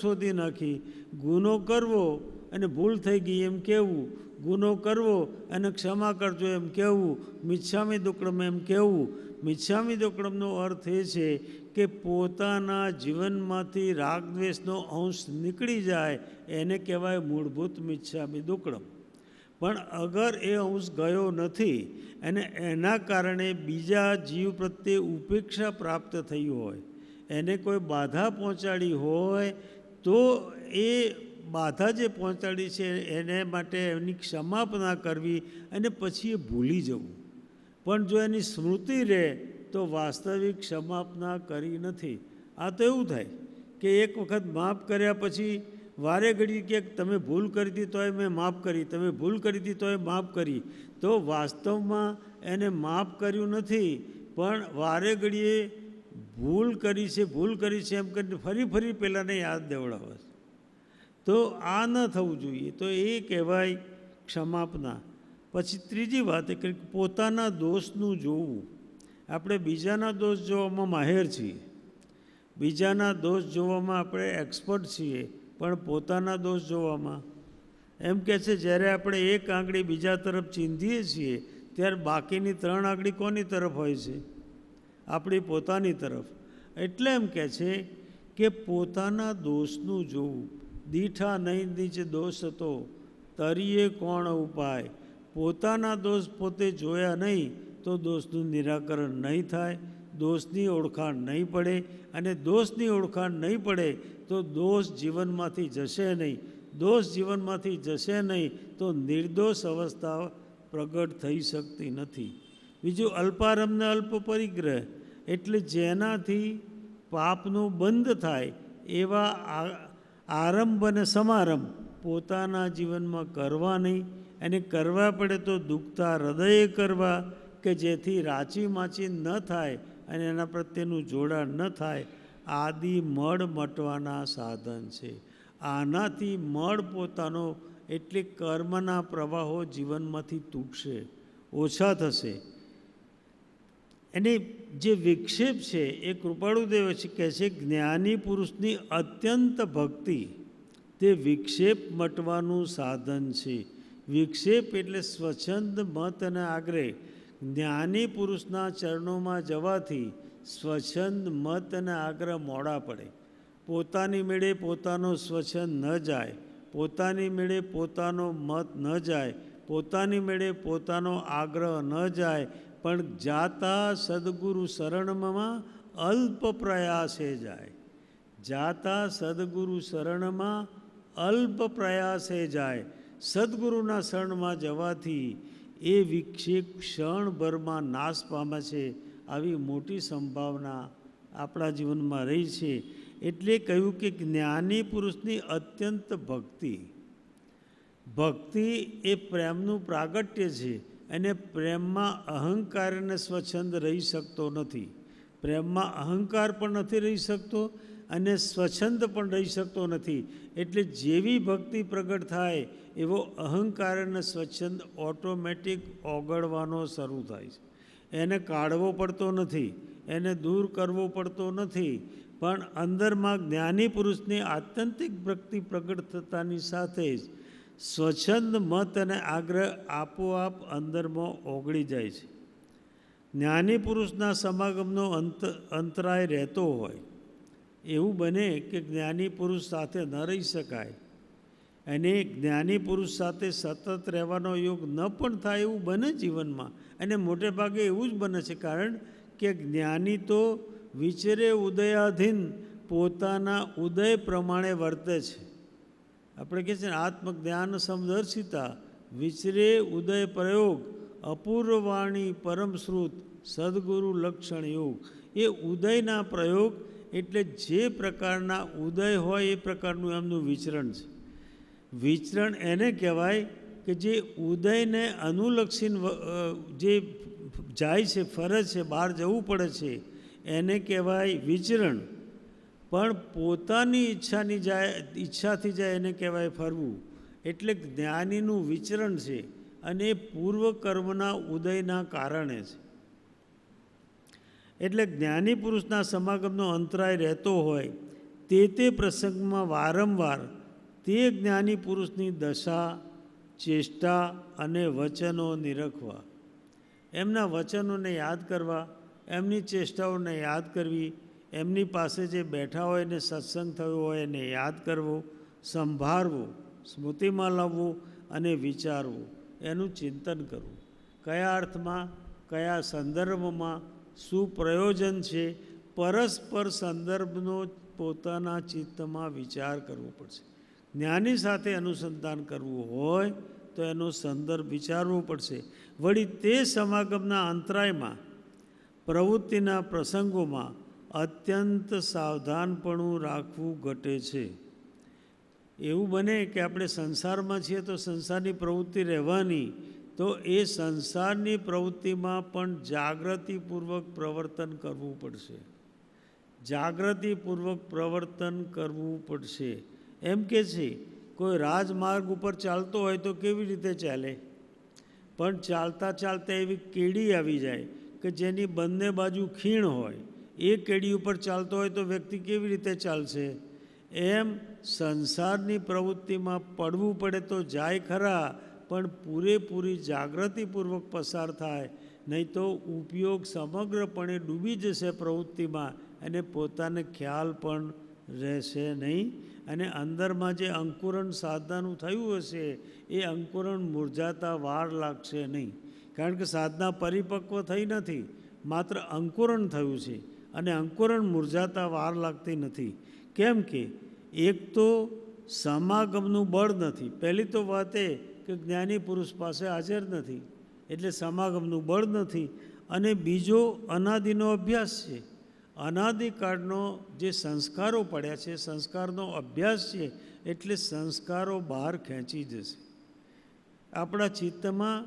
શોધી નાખી. ગુનો કરવો અને ભૂલ થઈ ગઈ એમ કહેવું, ગુનો કરવો અને ક્ષમા કરજો એમ કહેવું, મિચ્છામી દુક્કડમ એમ કહેવું. મિચ્છામી દુક્કડમનો અર્થ એ છે કે પોતાના જીવનમાંથી રાગદ્વેષનો અંશ નીકળી જાય, એને કહેવાય મૂળભૂત મિચ્છામી દુક્કડમ. પણ અગર એ અંશ ગયો નથી અને એના કારણે બીજા જીવ પ્રત્યે ઉપેક્ષા પ્રાપ્ત થઈ હોય, એને કોઈ બાધા પહોંચાડી હોય, તો એ બાધા જે પહોંચાડી છે એને માટે એની ક્ષમાપના કરવી અને પછી એ ભૂલી જવું. પણ જો એની સ્મૃતિ રહે તો વાસ્તવિક ક્ષમાપના કરી નથી. આ તો એવું થાય કે એક વખત માફ કર્યા પછી વારે ઘડી કે તમે ભૂલ કરી હતી તોય મેં માફ કરી, તમે ભૂલ કરી હતી તોય માફ કરી, તો વાસ્તવમાં એને માફ કર્યું નથી, પણ વારે ઘડીએ ભૂલ કરી છે એમ કરીને ફરી પહેલાંને યાદ દેવડાવે છે. તો આ ન થવું જોઈએ. તો એ કહેવાય ક્ષમાપના. પછી ત્રીજી વાત કે પોતાના દોષનું જોવું. આપણે બીજાના દોષ જોવામાં માહેર છીએ, બીજાના દોષ જોવામાં આપણે એક્સપર્ટ છીએ, પણ પોતાના દોષ જોવામાં એમ કહે છે જ્યારે આપણે એક આંગળી બીજા તરફ ચીંધીએ છીએ ત્યારે બાકીની 3 આંગળી કોની તરફ હોય છે? આપણી પોતાની તરફ. એટલે એમ કહે છે કે પોતાના દોષનું જોવું. દીઠા નહીં નીચે દોષ હતો, તરીએ કોણ ઉપાય. પોતાના દોષ પોતે જોયા નહીં તો દોષનું નિરાકરણ નહીં થાય, દોષની ઓળખાણ નહીં પડે, અને દોષની ઓળખાણ નહીં પડે તો દોષ જીવનમાંથી જશે નહીં. દોષ જીવનમાંથી જશે નહીં તો નિર્દોષ અવસ્થા પ્રગટ થઈ શકતી નથી. બીજું અલ્પારંભ ને અલ્પ પરિગ્રહ, એટલે જેનાથી પાપનું બંધ થાય એવા આરંભ અને સમારંભ પોતાના જીવનમાં કરવા નહીં, અને કરવા પડે તો દુખતા હૃદયે કરવા, કે જેથી રાચી માચી ન થાય અને એના પ્રત્યેનું જોડાણ ન થાય. આદિ મળ મટવાના સાધન છે. આનાથી મળ પોતાનો એટલે કર્મના પ્રવાહો જીવનમાંથી તૂટશે, ઓછા થશે. અને જે વિક્ષેપ છે એ કૃપાળુદેવ કહે છે જ્ઞાની પુરુષની અત્યંત ભક્તિ તે વિક્ષેપ મટવાનું સાધન છે. વિક્ષેપ એટલે સ્વચ્છંદ મત અને આગ્રહ. જ્ઞાની પુરુષના ચરણોમાં જવાથી સ્વચ્છંદ મત અને આગ્રહ મોડા પડે. પોતાની મેળે પોતાનો સ્વચ્છંદ ન જાય, પોતાની મેળે પોતાનો મત ન જાય, પોતાની મેળે પોતાનો આગ્રહ ન જાય, પણ જાતા સદગુરુ શરણમાં અલ્પ પ્રયાસે જાય. જાતા સદગુરુ શરણમાં અલ્પ પ્રયાસે જાય. સદગુરુના શરણમાં જવાથી એ વિક્ષેપ ક્ષણભરમાં નાશ પામે છે. આવી મોટી સંભાવના આપણા જીવનમાં રહી છે. એટલે કહ્યું કે જ્ઞાની પુરુષની અત્યંત ભક્તિ. ભક્તિ એ પ્રેમનું પ્રાગટ્ય છે, અને પ્રેમમાં અહંકાર અને સ્વચ્છંદ રહી શકતો નથી. પ્રેમમાં અહંકાર પણ નથી રહી શકતો અને સ્વચ્છંદ પણ રહી શકતો નથી. એટલે જેવી ભક્તિ પ્રગટ થાય એવો અહંકાર અને સ્વચ્છંદ ઓટોમેટિક ઓગળવાનો શરૂ થાય છે. એને કાઢવો પડતો નથી, એને દૂર કરવો પડતો નથી, પણ અંદરમાં જ્ઞાની પુરુષની આત્યંતિક ભક્તિ પ્રગટ થતાની સાથે જ સ્વચ્છંદ મત અને આગ્રહ આપોઆપ અંદરમાં ઓગળી જાય છે. જ્ઞાની પુરુષના સમાગમનો અંતરાય રહેતો હોય, એવું બને કે જ્ઞાની પુરુષ સાથે ન રહી શકાય, અને જ્ઞાની પુરુષ સાથે સતત રહેવાનો યોગ ન પણ થાય એવું બને જીવનમાં. અને મોટે ભાગે એવું જ બને છે, કારણ કે જ્ઞાની તો વિચરે ઉદયાધીન પોતાના ઉદય પ્રમાણે વર્તે છે. આપણે કહે છે ને આત્મજ્ઞાન સમદર્શિતા વિચરે ઉદય પ્રયોગ અપૂર્વવાણી પરમશ્રુત સદગુરુ લક્ષણ યોગ. એ ઉદયના પ્રયોગ એટલે જે પ્રકારના ઉદય હોય એ પ્રકારનું એમનું વિચરણ છે. વિચરણ એને કહેવાય કે જે ઉદયને અનુલક્ષીને જે જાય છે, ફરે છે, બહાર જવું પડે છે, એને કહેવાય વિચરણ. પણ પોતાની ઈચ્છાથી જાય એને કહેવાય ફરવું. એટલે જ્ઞાનીનું વિચરણ છે, અને પૂર્વ કર્મના ઉદયના કારણે છે. એટલે જ્ઞાની પુરુષના સમાગમનો અંતરાય રહેતો હોય તે પ્રસંગમાં વારંવાર તે જ્ઞાની પુરુષની દશા, ચેષ્ટા અને વચનો નિરખવા. એમના વચનોને યાદ કરવા, એમની ચેષ્ટાઓને યાદ કરવી, એમની પાસે જે બેઠા હોય ને સત્સંગ થયો હોય એને યાદ કરવો, સંભાળવું, સ્મૃતિમાં લાવવું અને વિચારવું, એનું ચિંતન કરવું. કયા અર્થમાં, કયા સંદર્ભમાં, શું પ્રયોજન છે, પરસ્પર સંદર્ભનો પોતાના ચિત્તમાં વિચાર કરવો પડશે. જ્ઞાની સાથે અનુસંધાન કરવું હોય તો એનો સંદર્ભ વિચારવો પડશે. વળી તે સમાગમના અંતરાયમાં, પ્રવૃત્તિના પ્રસંગોમાં અત્યંત સાવધાનપણું રાખવું ઘટે છે. એવું બને કે આપણે સંસારમાં છીએ તો સંસારની પ્રવૃત્તિ રહેવાની, તો એ સંસારની પ્રવૃત્તિમાં પણ જાગૃતિપૂર્વક પ્રવર્તન કરવું પડશે. જાગૃતિપૂર્વક પ્રવર્તન કરવું પડશે. એમ કે છે કોઈ રાજમાર્ગ ઉપર ચાલતો હોય તો કેવી રીતે ચાલે? પણ ચાલતા ચાલતા એવી કેડી આવી જાય કે જેની બંને બાજુ ખીણ હોય, એ કેડી ઉપર ચાલતો હોય તો વ્યક્તિ કેવી રીતે ચાલશે? એમ સંસારની પ્રવૃત્તિમાં પડવું પડે તો જાય ખરા, પણ પૂરેપૂરી જાગૃતિપૂર્વક પસાર થાય, નહીં તો ઉપયોગ સમગ્રપણે ડૂબી જશે પ્રવૃત્તિમાં અને પોતાને ખ્યાલ પણ રહેશે નહીં. અને અંદરમાં જે અંકુરણ સાધનાનું થયું હશે એ અંકુરણ મુરઝાતા વાર લાગશે નહીં. કારણ કે સાધના પરિપક્વ થઈ નથી, માત્ર અંકુરણ થયું છે અને અંકુરણ મુરઝાતા વાર લાગતી નથી. કેમ કે એક તો સમાગમનું બળ નથી. પહેલી તો વાત એ કે જ્ઞાની પુરુષ પાસે હાજર નથી એટલે સમાગમનું બળ નથી. અને બીજો અનાદિનો અભ્યાસ છે. અનાદિકાળનો જે સંસ્કારો પડ્યા છે, સંસ્કારનો અભ્યાસ છે, એટલે સંસ્કારો બહાર ખેંચી જશે. આપણા ચિત્તમાં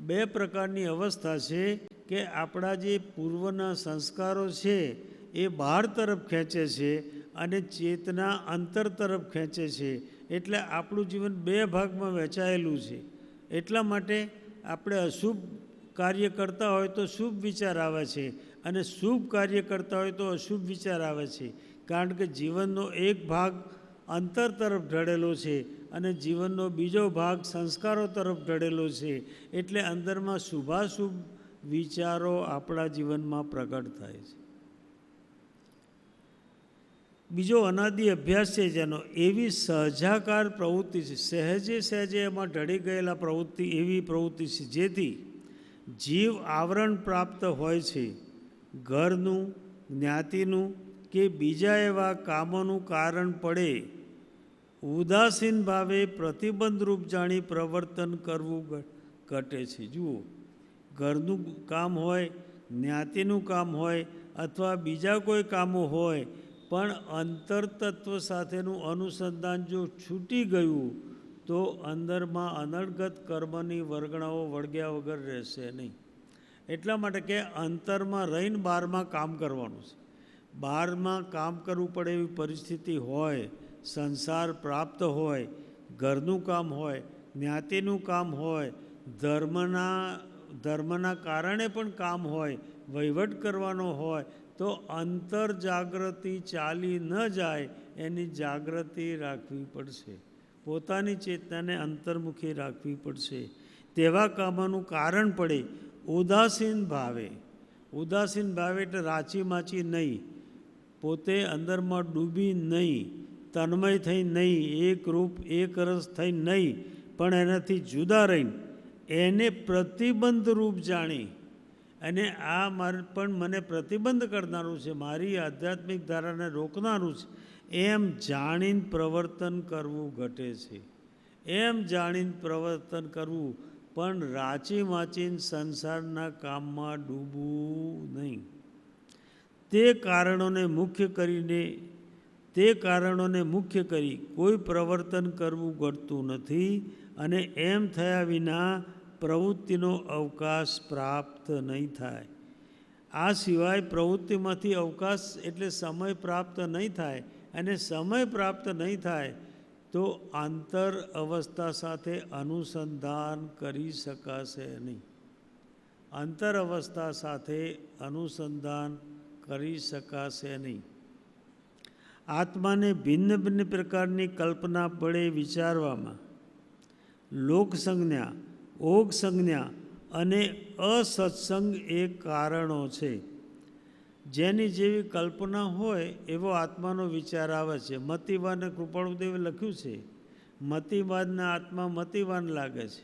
બે પ્રકારની અવસ્થા છે કે આપણા જે પૂર્વના સંસ્કારો છે એ બહાર તરફ ખેંચે છે અને ચેતના અંતર તરફ ખેંચે છે. એટલે આપણું જીવન બે ભાગમાં વહેંચાયેલું છે. એટલા માટે આપણે અશુભ કાર્ય કરતા હોય તો શુભ વિચાર આવે છે અને શુભ કાર્ય કરતા હોય તો અશુભ વિચાર આવે છે. કારણ કે જીવનનો એક ભાગ અંતર તરફ ઢળેલો છે અને જીવનનો બીજો ભાગ સંસ્કારો તરફ ઢળેલો છે. એટલે અંદરમાં શુભાશુભ વિચારો આપણા જીવનમાં પ્રગટ થાય છે. બીજો અનાદિ અભ્યાસ છે જેનો, એવી સહજાકાર પ્રવૃત્તિ છે, સહેજે સહેજે એમાં ઢળી ગયેલા પ્રવૃત્તિ, એવી પ્રવૃત્તિ છે જેથી જીવ આવરણ પ્રાપ્ત હોય છે. ઘરનું, જ્ઞાતિનું કે બીજા એવા કામોનું કારણ પડે ઉદાસીન ભાવે પ્રતિબંધરૂપ જાણી પ્રવર્તન કરવું ઘટે છે. જુઓ, ઘરનું કામ હોય, જ્ઞાતિનું કામ હોય અથવા બીજા કોઈ કામો હોય, પણ અંતરતત્વ સાથેનું અનુસંધાન જો છૂટી ગયું તો અંદરમાં અનર્ગત કર્મની વર્ગણાઓ વળગ્યા વગર રહેશે નહીં. એટલા માટે કે અંતરમાં રહીને બહારમાં કામ કરવાનું છે. બહારમાં કામ કરવું પડે એવી પરિસ્થિતિ હોય, સંસાર પ્રાપ્ત હોય, ઘરનું કામ હોય, જ્ઞાતિનું કામ હોય, ધર્મના કારણે પણ કામ હોય, વહીવટ કરવાનો હોય, તો અંતર જાગૃતિ ચાલી ન જાય એની જાગૃતિ રાખવી પડશે. પોતાની ચેતનાને અંતર્મુખી રાખવી પડશે. તેવા કામોનું કારણ પડે ઉદાસીન ભાવે. ઉદાસીન ભાવે એટલે રાચી માચી નહીં, પોતે અંદરમાં ડૂબી નહીં, તન્મય થઈ નહીં, એક રૂપ એક રસ થઈ નહીં, પણ એનાથી જુદા રહીને એને પ્રતિબંધ રૂપ જાણી, અને આ પણ મને પ્રતિબંધ કરનારું છે, મારી આધ્યાત્મિક ધારાને રોકનારું છે, એમ જાણીને પ્રવર્તન કરવું ઘટે છે. એમ જાણીને પ્રવર્તન કરવું, પણ રાચી માચીને સંસારના કામમાં ડૂબવું નહીં. તે કારણોને મુખ્ય કરી કોઈ પ્રવર્તન કરવું ઘટતું નથી, અને એમ થયા વિના પ્રવૃત્તિનો અવકાશ પ્રાપ્ત નહીં થાય. આ સિવાય પ્રવૃત્તિમાંથી અવકાશ એટલે સમય પ્રાપ્ત નહીં થાય, અને સમય પ્રાપ્ત નહીં થાય તો આંતર અવસ્થા સાથે અનુસંધાન કરી શકાશે નહીં. આંતર અવસ્થા સાથે અનુસંધાન કરી શકાશે નહીં. આત્માને ભિન્ન ભિન્ન પ્રકારની કલ્પના પડે વિચારવામાં લોકસંજ્ઞા, ઓગ સંજ્ઞા અને અસત્સંગ એ કારણો છે. જેની જેવી કલ્પના હોય એવો આત્માનો વિચાર આવે છે. મતિવાનને કૃપાળુદેવે લખ્યું છે, મતિવાનના આત્મા મતિવાન લાગે છે.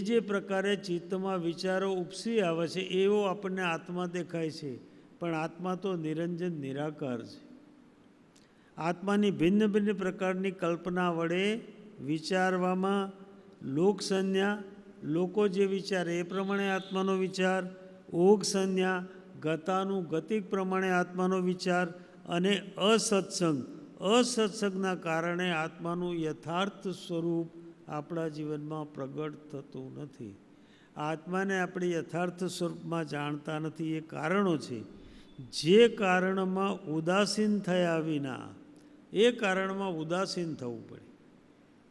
જે પ્રકારે ચિત્તમાં વિચારો ઉપસી આવે છે એવો આપણને આત્મા દેખાય છે, પણ આત્મા તો નિરંજન નિરાકાર છે. આત્માની ભિન્ન ભિન્ન પ્રકારની કલ્પના વડે વિચારવામાં લોકસંજ્ઞા, લોકો જે વિચારે એ પ્રમાણે આત્માનો વિચાર, ઓગ સંજ્ઞા, ગતાનું ગતિક પ્રમાણે આત્માનો વિચાર અને અસત્સંગ, અસત્સંગના કારણે આત્માનું યથાર્થ સ્વરૂપ આપણા જીવનમાં પ્રગટ થતું નથી. આત્માને આપણે યથાર્થ સ્વરૂપમાં જાણતા નથી. એ કારણો છે. જે કારણમાં ઉદાસીન થયા વિના, એ કારણમાં ઉદાસીન થવું પડે,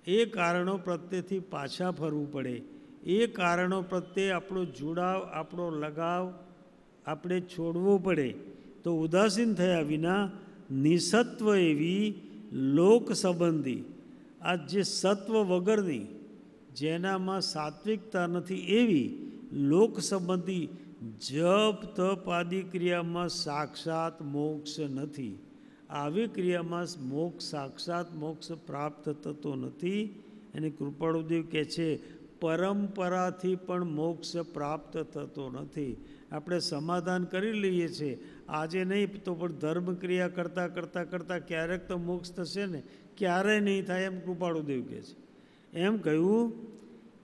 એ કારણો પ્રત્યેથી પાછા ફરવું પડે, એ કારણો પ્રત્યે આપણો જોડાવ, આપણો લગાવ આપણે છોડવો પડે. તો ઉદાસીન થયા વિના નિસત્વ એવી લોક સંબંધી, આ જે સત્વ વગરની, જેનામાં સાત્વિકતા નથી, એવી લોક સંબંધી જપ તપ આદિ ક્રિયામાં સાક્ષાત મોક્ષ નથી. આવી ક્રિયામાં મોક્ષ, સાક્ષાત મોક્ષ પ્રાપ્ત થતો નથી. અને કૃપાળુદેવ કહે છે પરંપરાથી પણ મોક્ષ પ્રાપ્ત થતો નથી. આપણે સમાધાન કરી લઈએ છીએ, આજે નહીં તો પણ ધર્મ ક્રિયા કરતાં કરતાં કરતાં ક્યારેક તો મોક્ષ થશે ને, ક્યારેય નહીં થાય એમ કૃપાળુદેવ કહે છે. એમ કહ્યું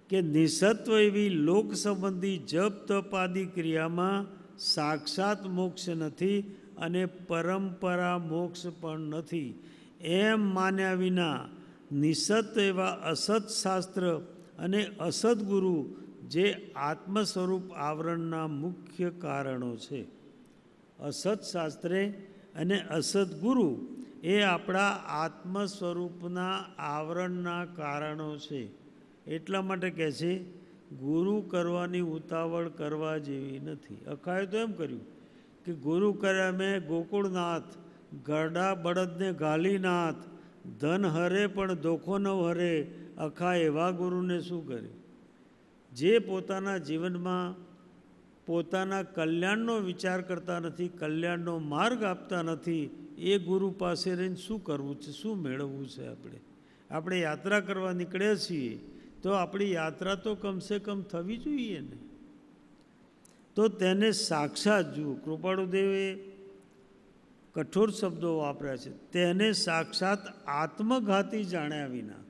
કે નિસત્વ એવી લોક સંબંધી જપ તપ આદિ ક્રિયામાં સાક્ષાત મોક્ષ નથી અને પરંપરા મોક્ષ પણ નથી. એમ માન્યા વિના નિસત એવા અસત શાસ્ત્ર અને અસદ ગુરુ, જે આત્મ સ્વરૂપ આવરણના મુખ્ય કારણો છે. અસત શાસ્ત્રે અને અસદ ગુરુ એ આપણા આત્મ સ્વરૂપના આવરણના કારણો છે. એટલા માટે કહે છે ગુરુ કરવાની ઉતાવળ કરવા જેવી નથી. અખાએ તો એમ કર્યું કે ગુરુ કર્યા મેં ગોકુળનાથ, ગરડા બળદને ગાલીનાથ, ધન હરે પણ દોખો ન હરે, અખા એવા ગુરુને શું કર્યું? જે પોતાના જીવનમાં પોતાના કલ્યાણનો વિચાર કરતા નથી, કલ્યાણનો માર્ગ આપતા નથી, એ ગુરુ પાસે રહીને શું કરવું છે, શું મેળવવું છે? આપણે યાત્રા કરવા નીકળ્યા છીએ તો આપણી યાત્રા તો કમસે કમ થવી જોઈએ ને. તો તેને સાક્ષાત જુઓ. કૃપાળુદેવે કઠોર શબ્દો વાપર્યા છે. તેને સાક્ષાત આત્મઘાતી જાણ્યા વિના,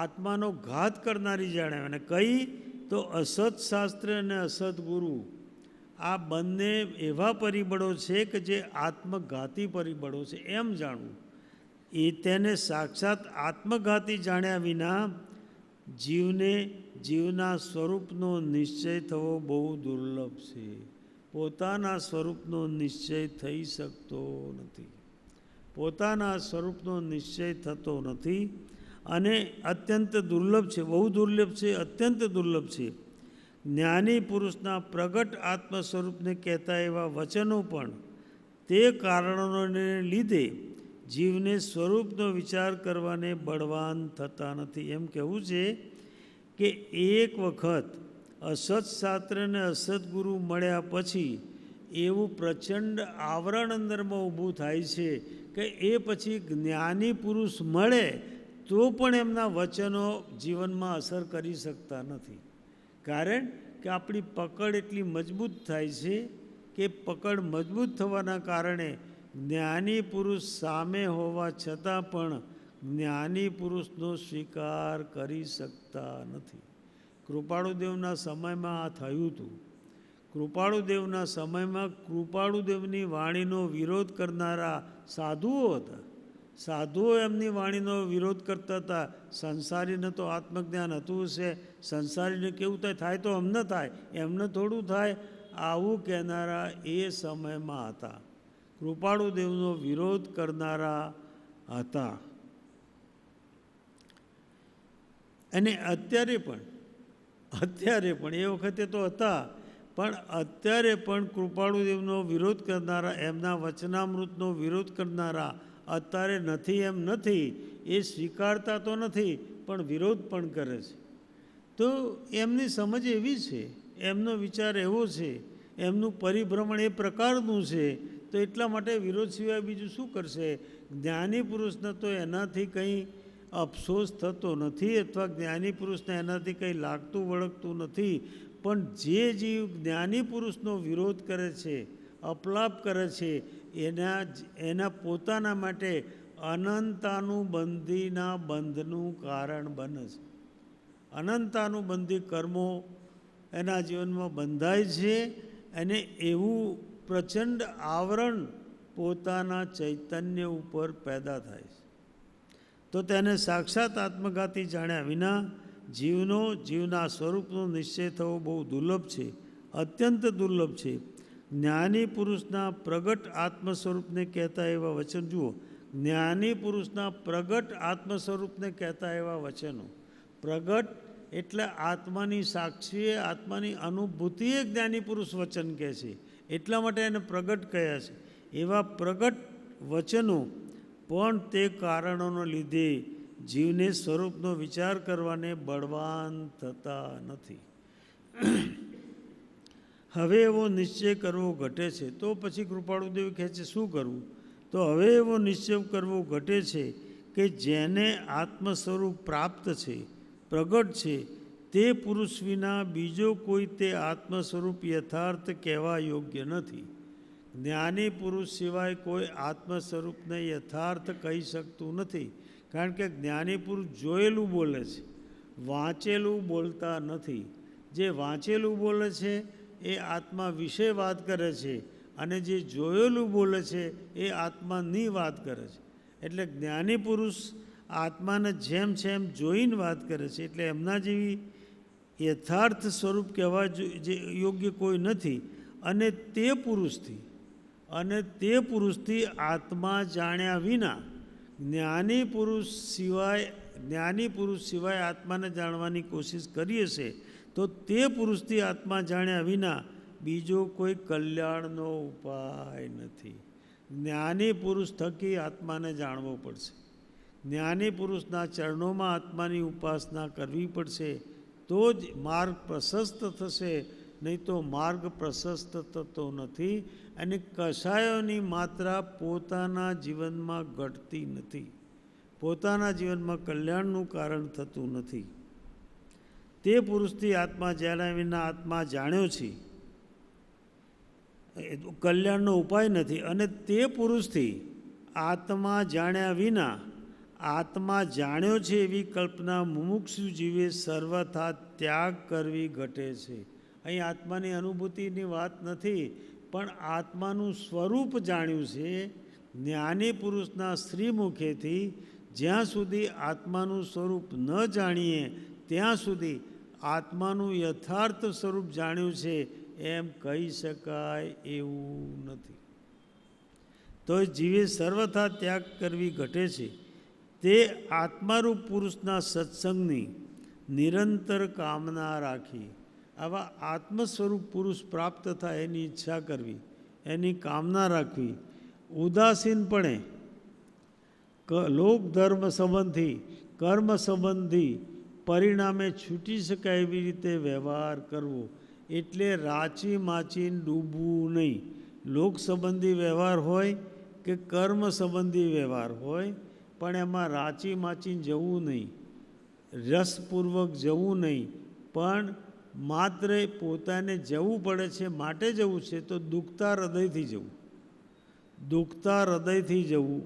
આત્માનો ઘાત કરનારી જાણ્યા વિના. કઈ? તો અસત શાસ્ત્ર અને અસત ગુરુ, આ બંને એવા પરિબળો છે કે જે આત્મઘાતી પરિબળો છે એમ જાણવું. એ તેને સાક્ષાત આત્મઘાતી જાણ્યા વિના જીવને જીવના સ્વરૂપનો નિશ્ચય થવો બહુ દુર્લભ છે. પોતાના સ્વરૂપનો નિશ્ચય થઈ શકતો નથી. પોતાના સ્વરૂપનો નિશ્ચય થતો નથી અને અત્યંત દુર્લભ છે, બહુ દુર્લભ છે, અત્યંત દુર્લભ છે. જ્ઞાની પુરુષના પ્રગટ આત્મ સ્વરૂપને કહેતા એવા વચનો પણ તે કારણોને લીધે જીવને સ્વરૂપનો વિચાર કરવાને બળવાન થતા નથી. એમ કહેવું છે કે એક વખત અસત શાસ્ત્ર અને અસત ગુરુ મળ્યા પછી એવું પ્રચંડ આવરણ અંદરમાં ઊભું થાય છે કે એ પછી જ્ઞાની પુરુષ મળે તો પણ એમના વચનો જીવનમાં અસર કરી શકતા નથી. કારણ કે આપણી પકડ એટલી મજબૂત થાય છે કે પકડ મજબૂત થવાના કારણે જ્ઞાની પુરુષ સામે હોવા છતાં પણ જ્ઞાની પુરુષનો સ્વીકાર કરી શકતા નથી. કૃપાળુદેવના સમયમાં આ થયું હતું. કૃપાળુદેવના સમયમાં કૃપાળુદેવની વાણીનો વિરોધ કરનારા સાધુઓ હતા. સાધુઓ એમની વાણીનો વિરોધ કરતા હતા. સંસારીને તો આત્મજ્ઞાન હતું છે, સંસારીને કેવું થાય તો અમને થાય, એમને થોડું થાય, આવું કહેનારા એ સમયમાં હતા. કૃપાળુદેવનો વિરોધ કરનારા હતા. અને અત્યારે પણ એ વખતે તો હતા, પણ અત્યારે પણ કૃપાળુદેવનો વિરોધ કરનારા, એમના વચનામૃતનો વિરોધ કરનારા અત્યારે નથી એમ નથી, એ સ્વીકારતા તો નથી પણ વિરોધ પણ કરે છે. તો એમની સમજ એવી છે, એમનો વિચાર એવો છે, એમનું પરિભ્રમણ એ પ્રકારનું છે, તો એટલા માટે વિરોધ સિવાય બીજું શું કરશે? જ્ઞાની પુરુષને તો એનાથી કંઈ અફસોસ થતો નથી, અથવા જ્ઞાની પુરુષને એનાથી કંઈ લાગતું વળગતું નથી. પણ જે જીવ જ્ઞાની પુરુષનો વિરોધ કરે છે, અપલાપ કરે છે, એના પોતાના માટે અનંતાનુબંધીના બંધનું કારણ બને છે. અનંતાનુબંધી કર્મો એના જીવનમાં બંધાય છે, અને એવું પ્રચંડ આવરણ પોતાના ચૈતન્ય ઉપર પેદા થાય છે. તો તેને સાક્ષાત આત્મઘાતી જાણ્યા વિના જીવના સ્વરૂપનો નિશ્ચય થવો બહુ દુર્લભ છે, અત્યંત દુર્લભ છે. જ્ઞાની પુરુષના પ્રગટ આત્મ સ્વરૂપને કહેતા એવા વચન જુઓ. જ્ઞાની પુરુષના પ્રગટ આત્મ સ્વરૂપને કહેતા એવા વચનો. પ્રગટ એટલે આત્માની સાક્ષીએ, આત્માની અનુભૂતિએ જ્ઞાની પુરુષ વચન કહે છે, એટલા માટે એને પ્રગટ કહ્યા છે. એવા પ્રગટ વચનો પણ તે કારણોને લીધે જીવને સ્વરૂપનો વિચાર કરવાને બળવાન થતા નથી. હવે એવો નિશ્ચય કરવો ઘટે છે. તો પછી કૃપાળુદેવ કહે છે શું કરવું? તો હવે એવો નિશ્ચય કરવો ઘટે છે કે જેને આત્મ સ્વરૂપ પ્રાપ્ત છે, પ્રગટ છે, તે પુરુષ વિના બીજો કોઈ તે આત્મ સ્વરૂપ યથાર્થ કહેવા યોગ્ય નથી. જ્ઞાની પુરુષ સિવાય કોઈ આત્મ સ્વરૂપને યથાર્થ કહી શકતું નથી. કારણ કે જ્ઞાની પુરુષ જોયેલું બોલે છે, વાંચેલું બોલતા નથી. જે વાંચેલું બોલે છે એ આત્મા વિશે વાત કરે છે, અને જે જોયેલું બોલે છે એ આત્માની વાત કરે છે. એટલે જ્ઞાની પુરુષ આત્માને જેમ જોઈને વાત કરે છે, એટલે એમના જેવી યથાર્થ સ્વરૂપ કહેવા જે યોગ્ય કોઈ નથી. અને તે પુરુષથી આત્મા જાણ્યા વિના જ્ઞાની પુરુષ સિવાય આત્માને જાણવાની કોશિશ કરીએ છે, તો તે પુરુષથી આત્મા જાણ્યા વિના બીજો કોઈ કલ્યાણનો ઉપાય નથી. જ્ઞાની પુરુષ થકી આત્માને જાણવો પડશે. જ્ઞાની પુરુષના ચરણોમાં આત્માની ઉપાસના કરવી પડશે, તો જ માર્ગ પ્રશસ્ત થશે. નહીં તો માર્ગ પ્રશસ્ત થતો નથી, અને કષાયોની માત્રા પોતાના જીવનમાં ઘટતી નથી, પોતાના જીવનમાં કલ્યાણનું કારણ થતું નથી. તે પુરુષથી આત્મા જાણ્યા વિના આત્મા જાણ્યો છે, કલ્યાણનો ઉપાય નથી. અને તે પુરુષથી આત્મા જાણ્યા વિના આત્મા જાણ્યો છે એવી કલ્પના મુમુક્ષુ જીવે સર્વથા ત્યાગ કરવી ઘટે છે. અહીં આત્માની અનુભૂતિની વાત નથી, પણ આત્માનું સ્વરૂપ જાણ્યું છે. જ્ઞાની પુરુષના શ્રીમુખેથી જ્યાં સુધી આત્માનું સ્વરૂપ ન જાણીએ ત્યાં સુધી આત્માનું યથાર્થ સ્વરૂપ જાણ્યું છે એમ કહી શકાય એવું નથી. તો જીવે સર્વથા ત્યાગ કરવી ઘટે છે. તે આત્મારૂપ પુરુષના સત્સંગની નિરંતર કામના રાખી, આવા આત્મ સ્વરૂપ પુરુષ પ્રાપ્ત થાય એની ઈચ્છા કરવી, એની કામના રાખવી, ઉદાસીનપણે લોક ધર્મ સંબંધી, કર્મ સંબંધી પરિણામે છૂટી શકાય એવી રીતે વ્યવહાર કરવો. એટલે રાચી માચીને ડૂબવું નહીં. લોક સંબંધી વ્યવહાર હોય કે કર્મ સંબંધી વ્યવહાર હોય, પણ એમાં રાચી માચીને જવું નહીં, રસપૂર્વક જવું નહીં. પણ માત્ર પોતાને જવું પડે છે માટે જવું છે, તો દુખતા હૃદયથી જવું, દુખતા હૃદયથી જવું.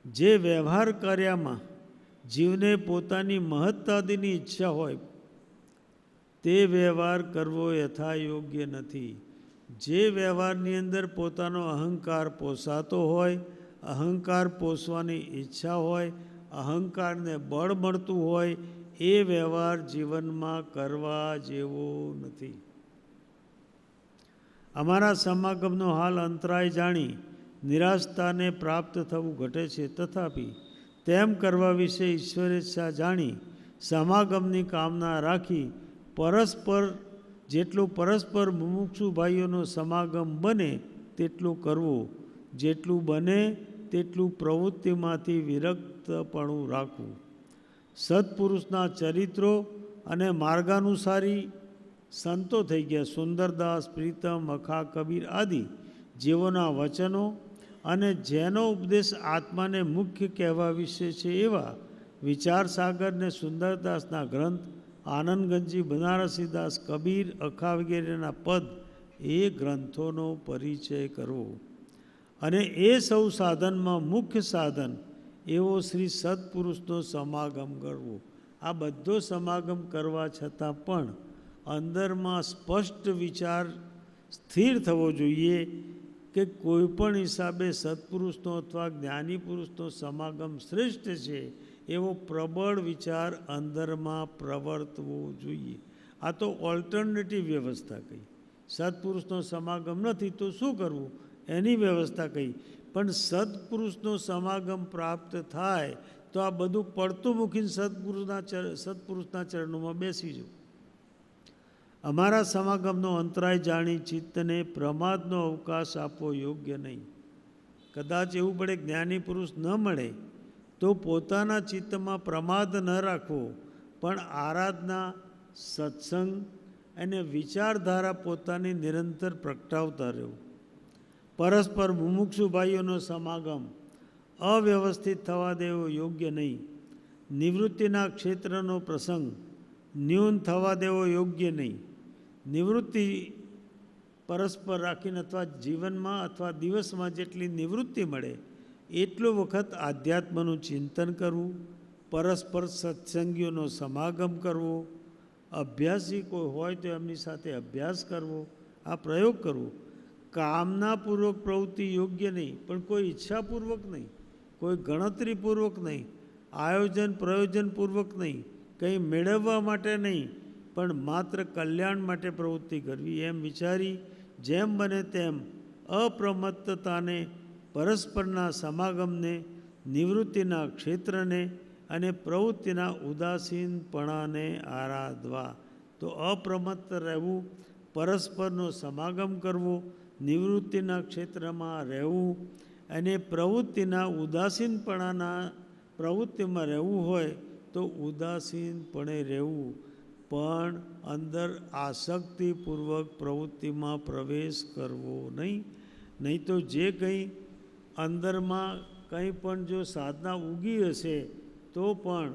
જે વ્યવહાર કર્યામાં જીવને પોતાની મહત્તાદીની ઈચ્છા હોય તે વ્યવહાર કરવો યથા યોગ્ય નથી. જે વ્યવહારની અંદર પોતાનો અહંકાર પોસાતો હોય, અહંકાર પોષવાની ઈચ્છા હોય, અહંકારને બળ મળતું હોય, એ વ્યવહાર જીવનમાં કરવા જેવો નથી. અમારા સમાગમનો હાલ અંતરાય જાણી નિરાશતાને પ્રાપ્ત થવું ઘટે છે. તથાપિ તેમ કરવા વિશે ઈશ્વરેચ્છા જાણી સમાગમની કામના રાખી પરસ્પર જેટલો પરસ્પર મુમુક્ષુ ભાઈઓનો સમાગમ બને તેટલું કરવું, જેટલું બને તેટલું પ્રવૃત્તિમાંથી વિરક્તપણું રાખવું. સત્પુરુષના ચરિત્રો અને માર્ગાનુસારી સંતો થઈ ગયા સુંદરદાસ, પ્રીતમ, અખા, કબીર આદિ જેઓના વચનો અને જેનો ઉપદેશ આત્માને મુખ્ય કહેવા વિશે છે એવા વિચારસાગર ને સુંદરદાસના ગ્રંથ, આનંદગંજી, બનારસીદાસ, કબીર, અખા વગેરેના પદ એ ગ્રંથોનો પરિચય કરવો. અને એ સૌ સાધનમાં મુખ્ય સાધન એવો શ્રી સત્પુરુષનો સમાગમ કરવો. આ બધો સમાગમ કરવા છતાં પણ અંદરમાં સ્પષ્ટ વિચાર સ્થિર થવો જોઈએ કે કોઈ પણ હિસાબે સત્પુરુષનો અથવા જ્ઞાની પુરુષનો સમાગમ શ્રેષ્ઠ છે એવો પ્રબળ વિચાર અંદરમાં પ્રવર્તવો જોઈએ. આ તો ઓલ્ટરનેટિવ વ્યવસ્થા કહી. સત્પુરુષનો સમાગમ નથી તો શું કરવું એની વ્યવસ્થા કહી. પણ સત્પુરુષનો સમાગમ પ્રાપ્ત થાય તો આ બધું પડતું મૂકીને સત્પુરુષના ચરણોમાં બેસી જવું. અમારા સમાગમનો અંતરાય જાણી ચિત્તને પ્રમાદનો અવકાશ આપવો યોગ્ય નહીં. કદાચ એવું પડે જ્ઞાની પુરુષ ન મળે તો પોતાના ચિત્તમાં પ્રમાદ ન રાખવો, પણ આરાધના, સત્સંગ અને વિચારધારા પોતાની નિરંતર પ્રગટાવતા રહેવું. પરસ્પર મુમુક્ષુ ભાઈઓનો સમાગમ અવ્યવસ્થિત થવા દેવો યોગ્ય નહીં. નિવૃત્તિના ક્ષેત્રનો પ્રસંગ ન્યૂન થવા દેવો યોગ્ય નહીં. નિવૃત્તિ પરસ્પર રાખીને અથવા જીવનમાં અથવા દિવસમાં જેટલી નિવૃત્તિ મળે એટલો વખત આધ્યાત્મનું ચિંતન કરવું, પરસ્પર સત્સંગીઓનો સમાગમ કરવો, અભ્યાસી કોઈ હોય તો એમની સાથે અભ્યાસ કરવો, આ પ્રયોગ કરવો. કામનાપૂર્વક પ્રવૃત્તિ યોગ્ય નહીં, પણ કોઈ ઈચ્છાપૂર્વક નહીં, કોઈ ગણતરીપૂર્વક નહીં, આયોજન પ્રયોજનપૂર્વક નહીં, કંઈ મેળવવા માટે નહીં, પણ માત્ર કલ્યાણ માટે પ્રવૃત્તિ કરવી એમ વિચારી જેમ બને તેમ અપ્રમત્તતાને, પરસ્પરના સમાગમને, નિવૃત્તિના ક્ષેત્રને અને પ્રવૃત્તિના ઉદાસીનપણાને આરાધવા. તો અપ્રમત્ત રહેવું, પરસ્પરનો સમાગમ કરવો, નિવૃત્તિના ક્ષેત્રમાં રહેવું અને પ્રવૃત્તિના પ્રવૃત્તિમાં રહેવું હોય તો ઉદાસીનપણે રહેવું, પણ અંદર આસક્તિપૂર્વક પ્રવૃત્તિમાં પ્રવેશ કરવો નહીં. નહીં તો જે કંઈ અંદરમાં કંઈ પણ જો સાધના ઉગી હશે તો પણ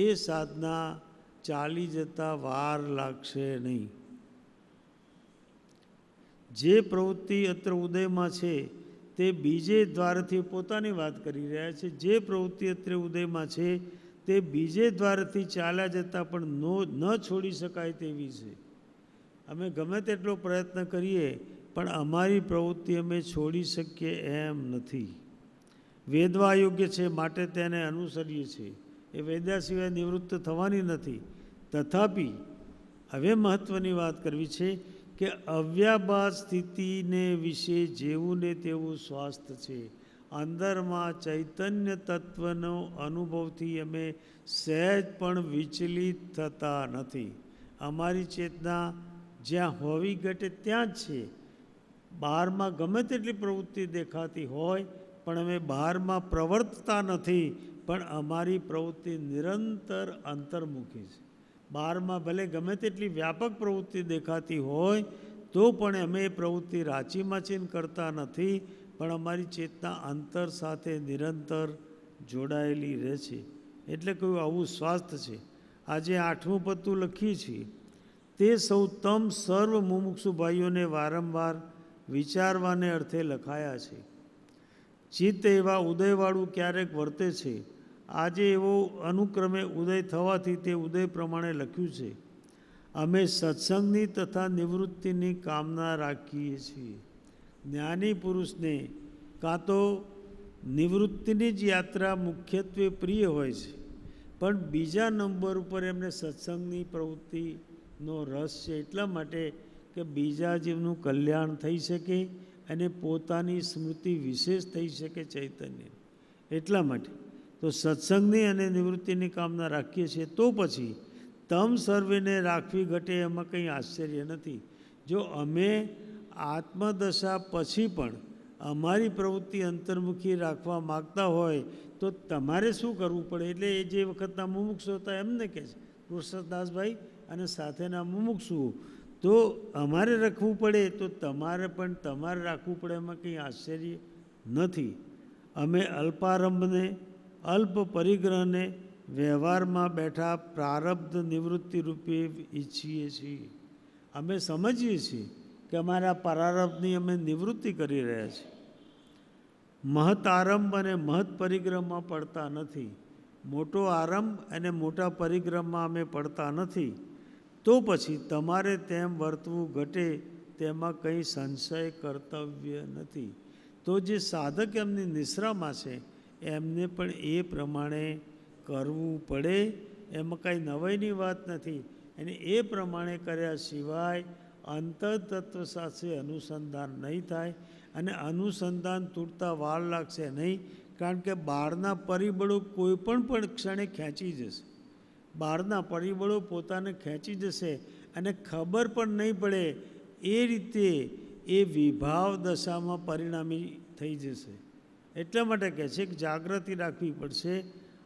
એ સાધના ચાલી જતાં વાર લાગશે નહીં. જે પ્રવૃત્તિ અત્ર ઉદયમાં છે તે બીજે દ્વારથી, પોતાની વાત કરી રહ્યા છે, જે પ્રવૃત્તિ અત્ર ઉદયમાં છે તે બીજે દ્વારથી ચાલ્યા જતાં પણ ન છોડી શકાય તેવી છે. અમે ગમે તેટલો પ્રયત્ન કરીએ પણ અમારી પ્રવૃત્તિ અમે છોડી શકીએ એમ નથી. વેદવા યોગ્ય છે માટે તેને અનુસરીએ છીએ. એ વેદ્યા સિવાય નિવૃત્ત થવાની નથી. તથાપિ હવે મહત્ત્વની વાત કરવી છે કે અવ્યાભાસ સ્થિતિને વિશે જેવું ને તેવું સ્વાસ્થ્ય છે. અંદરમાં ચૈતન્ય તત્વનો અનુભવથી અમે સહેજ પણ વિચલિત થતા નથી. અમારી ચેતના જ્યાં હોવી ઘટે ત્યાં જ છે. બહારમાં ગમે તેટલી પ્રવૃત્તિ દેખાતી હોય પણ અમે બહારમાં પ્રવર્તતા નથી, પણ અમારી પ્રવૃત્તિ નિરંતર અંતર્મુખી છે. બહારમાં ભલે ગમે તેટલી વ્યાપક પ્રવૃત્તિ દેખાતી હોય તો પણ અમે એ પ્રવૃત્તિ રાચીમાચીન કરતા નથી, પણ અમારી ચેતના અંતર સાથે નિરંતર જોડાયેલી રહે છે. એટલે કહ્યું આવું સ્વાસ્થ્ય છે. આજે 8મું પત્તું લખીએ છીએ તે સૌ તમ સર્વ મુમુક્ષુ ભાઈઓને વારંવાર વિચારવાને અર્થે લખાયા છે. ચિત્ત એવા ઉદયવાળું ક્યારેક વર્તે છે. આજે એવો અનુક્રમે ઉદય થવાથી તે ઉદય પ્રમાણે લખ્યું છે. અમે સત્સંગની તથા નિવૃત્તિની કામના રાખીએ છીએ. જ્ઞાની પુરુષને કાં તો નિવૃત્તિની જ યાત્રા મુખ્યત્વે પ્રિય હોય છે, પણ બીજા નંબર ઉપર એમને સત્સંગની પ્રવૃત્તિનો રસ છે. એટલા માટે કે બીજા જીવનું કલ્યાણ થઈ શકે અને પોતાની સ્મૃતિ વિશેષ થઈ શકે ચૈતન્ય. એટલા માટે તો સત્સંગની અને નિવૃત્તિની કામના રાખીએ છીએ. તો પછી તમ સર્વેને રાખવી ઘટે એમાં કંઈ આશ્ચર્ય નથી. જો અમે આત્મદશા પછી પણ અમારી પ્રવૃત્તિ અંતર્મુખી રાખવા માગતા હોય તો તમારે શું કરવું પડે? એટલે એ જે વખતના મુમુક્ષુ હતા એમને કહે છે કૃષ્ણદાસભાઈ અને સાથેના મુમુક્ષુ, તો અમારે રાખવું પડે તો તમારે પણ તમારે રાખવું પડે એમાં કંઈ આશ્ચર્ય નથી. અમે અલ્પારંભને અલ્પ પરિગ્રહને વ્યવહારમાં બેઠા પ્રારબ્ધ નિવૃત્તિ રૂપે ઈચ્છીએ છીએ. અમે સમજીએ છીએ કે અમારા પ્રારબ્ધની અમે નિવૃત્તિ કરી રહ્યા છીએ. મહત આરંભ અને મહત પરિગ્રહમાં પડતા નથી. મોટો આરંભ અને મોટા પરિગ્રહમાં અમે પડતા નથી. તો પછી તમારે તેમ વર્તવું ઘટે તેમાં કંઈ સંશય કર્તવ્ય નથી. તો જે સાધક એમની નિશ્રામાં છે એમને પણ એ પ્રમાણે કરવું પડે, એમાં કાંઈ નવાઈની વાત નથી. અને એ પ્રમાણે કર્યા સિવાય અંતરતત્વ સાથે અનુસંધાન નહીં થાય. અને અનુસંધાન તૂટતા વાર લાગશે નહીં, કારણ કે બહારના પરિબળો કોઈ પણ ક્ષણે ખેંચી જશે. બહારના પરિબળો પોતાને ખેંચી જશે અને ખબર પણ નહીં પડે એ રીતે એ વિભાવ દશામાં પરિણામી થઈ જશે. એટલા માટે કહે છે કે જાગૃતિ રાખવી પડશે.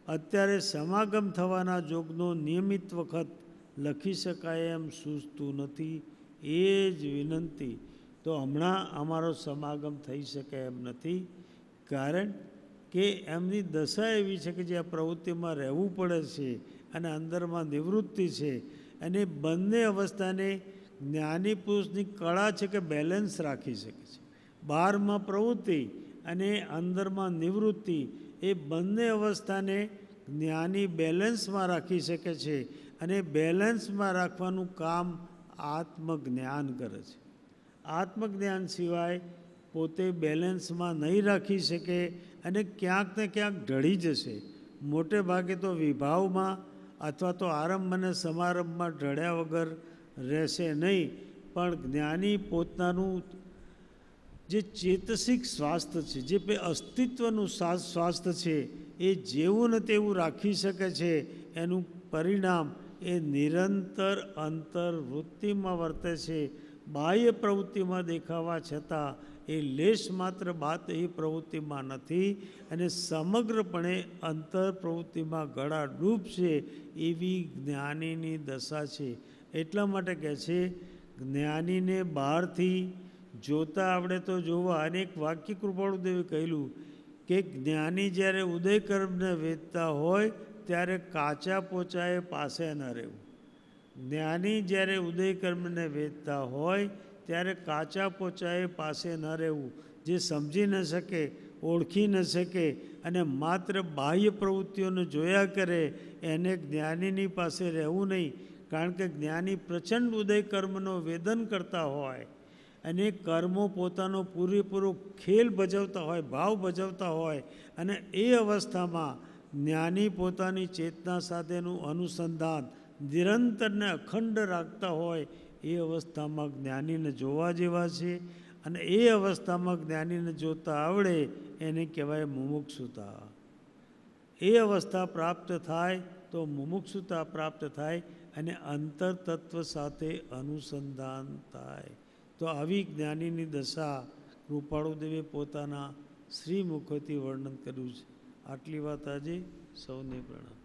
અત્યારે સમાગમ થવાના જોગનો નિયમિત વખત લખી શકાય એમ સૂઝતું નથી, એ જ વિનંતી. તો હમણાં અમારો સમાગમ થઈ શકે એમ નથી, કારણ કે એમની દશા એવી છે કે જે આ પ્રવૃત્તિમાં રહેવું પડે છે અને અંદરમાં નિવૃત્તિ છે. અને બંને અવસ્થાને જ્ઞાની પુરુષની કળા છે કે બેલેન્સ રાખી શકે છે. બહારમાં પ્રવૃત્તિ અને અંદરમાં નિવૃત્તિ, એ બંને અવસ્થાને જ્ઞાની બેલેન્સમાં રાખી શકે છે. અને બેલેન્સમાં રાખવાનું કામ આત્મજ્ઞાન કરે છે. આત્મજ્ઞાન સિવાય પોતે બેલેન્સમાં નહીં રાખી શકે અને ક્યાંક ને ક્યાંક ઢળી જશે. મોટે ભાગે તો વિભાવમાં અથવા તો આરંભ અને સમારંભમાં ઢળ્યા વગર રહેશે નહીં. પણ જ્ઞાની પોતાનું જે ચેતસિક સ્વાસ્થ્ય છે, જે અસ્તિત્વનું સ્વાસ્થ્ય છે, એ જેવું ને તેવું રાખી શકે છે. એનું પરિણામ એ નિરંતર અંતર્વૃત્તિમાં વર્તે છે. બાહ્ય પ્રવૃત્તિમાં દેખાવા છતાં એ લેશ માત્ર બાત એ પ્રવૃત્તિમાં નથી અને સમગ્રપણે અંતર પ્રવૃત્તિમાં ગળા ડૂબશે. એવી જ્ઞાનીની દશા છે. એટલા માટે કહે છે જ્ઞાનીને બહારથી જોતા આવડે તો જોવા. અનેક વાક્ય કૃપાળુદેવે કહેલું કે જ્ઞાની જ્યારે ઉદયકર્મને વેચતા હોય ત્યારે કાચા પોચાએ પાસે ન રહેવું. જ્ઞાની જ્યારે ઉદયકર્મને વેચતા હોય ત્યારે કાચા પોચાએ પાસે ન રહેવું. જે સમજી ન શકે, ઓળખી ન શકે અને માત્ર બાહ્ય પ્રવૃત્તિઓને જોયા કરે એને જ્ઞાનીની પાસે રહેવું નહીં. કારણ કે જ્ઞાની પ્રચંડ ઉદયકર્મનો વેદન કરતા હોય અને કર્મો પોતાનો પૂરેપૂરો ખેલ ભજવતા હોય, ભાવ ભજવતા હોય, અને એ અવસ્થામાં જ્ઞાની પોતાની ચેતના સાથેનું અનુસંધાન નિરંતર ને અખંડ રાખતા હોય, એ અવસ્થામાં જ્ઞાનીને જોવા જેવા છે. અને એ અવસ્થામાં જ્ઞાનીને જોતા આવડે એને કહેવાય મુમુક્ષુતા. એ અવસ્થા પ્રાપ્ત થાય તો મુમુક્ષુતા પ્રાપ્ત થાય અને અંતર તત્વ સાથે અનુસંધાન થાય. તો આવી જ્ઞાનીની દશા કૃપાળુદેવે પોતાના શ્રી મુખોથી વર્ણન કર્યું છે. આટલી વાત આજે સૌને પ્રણામ.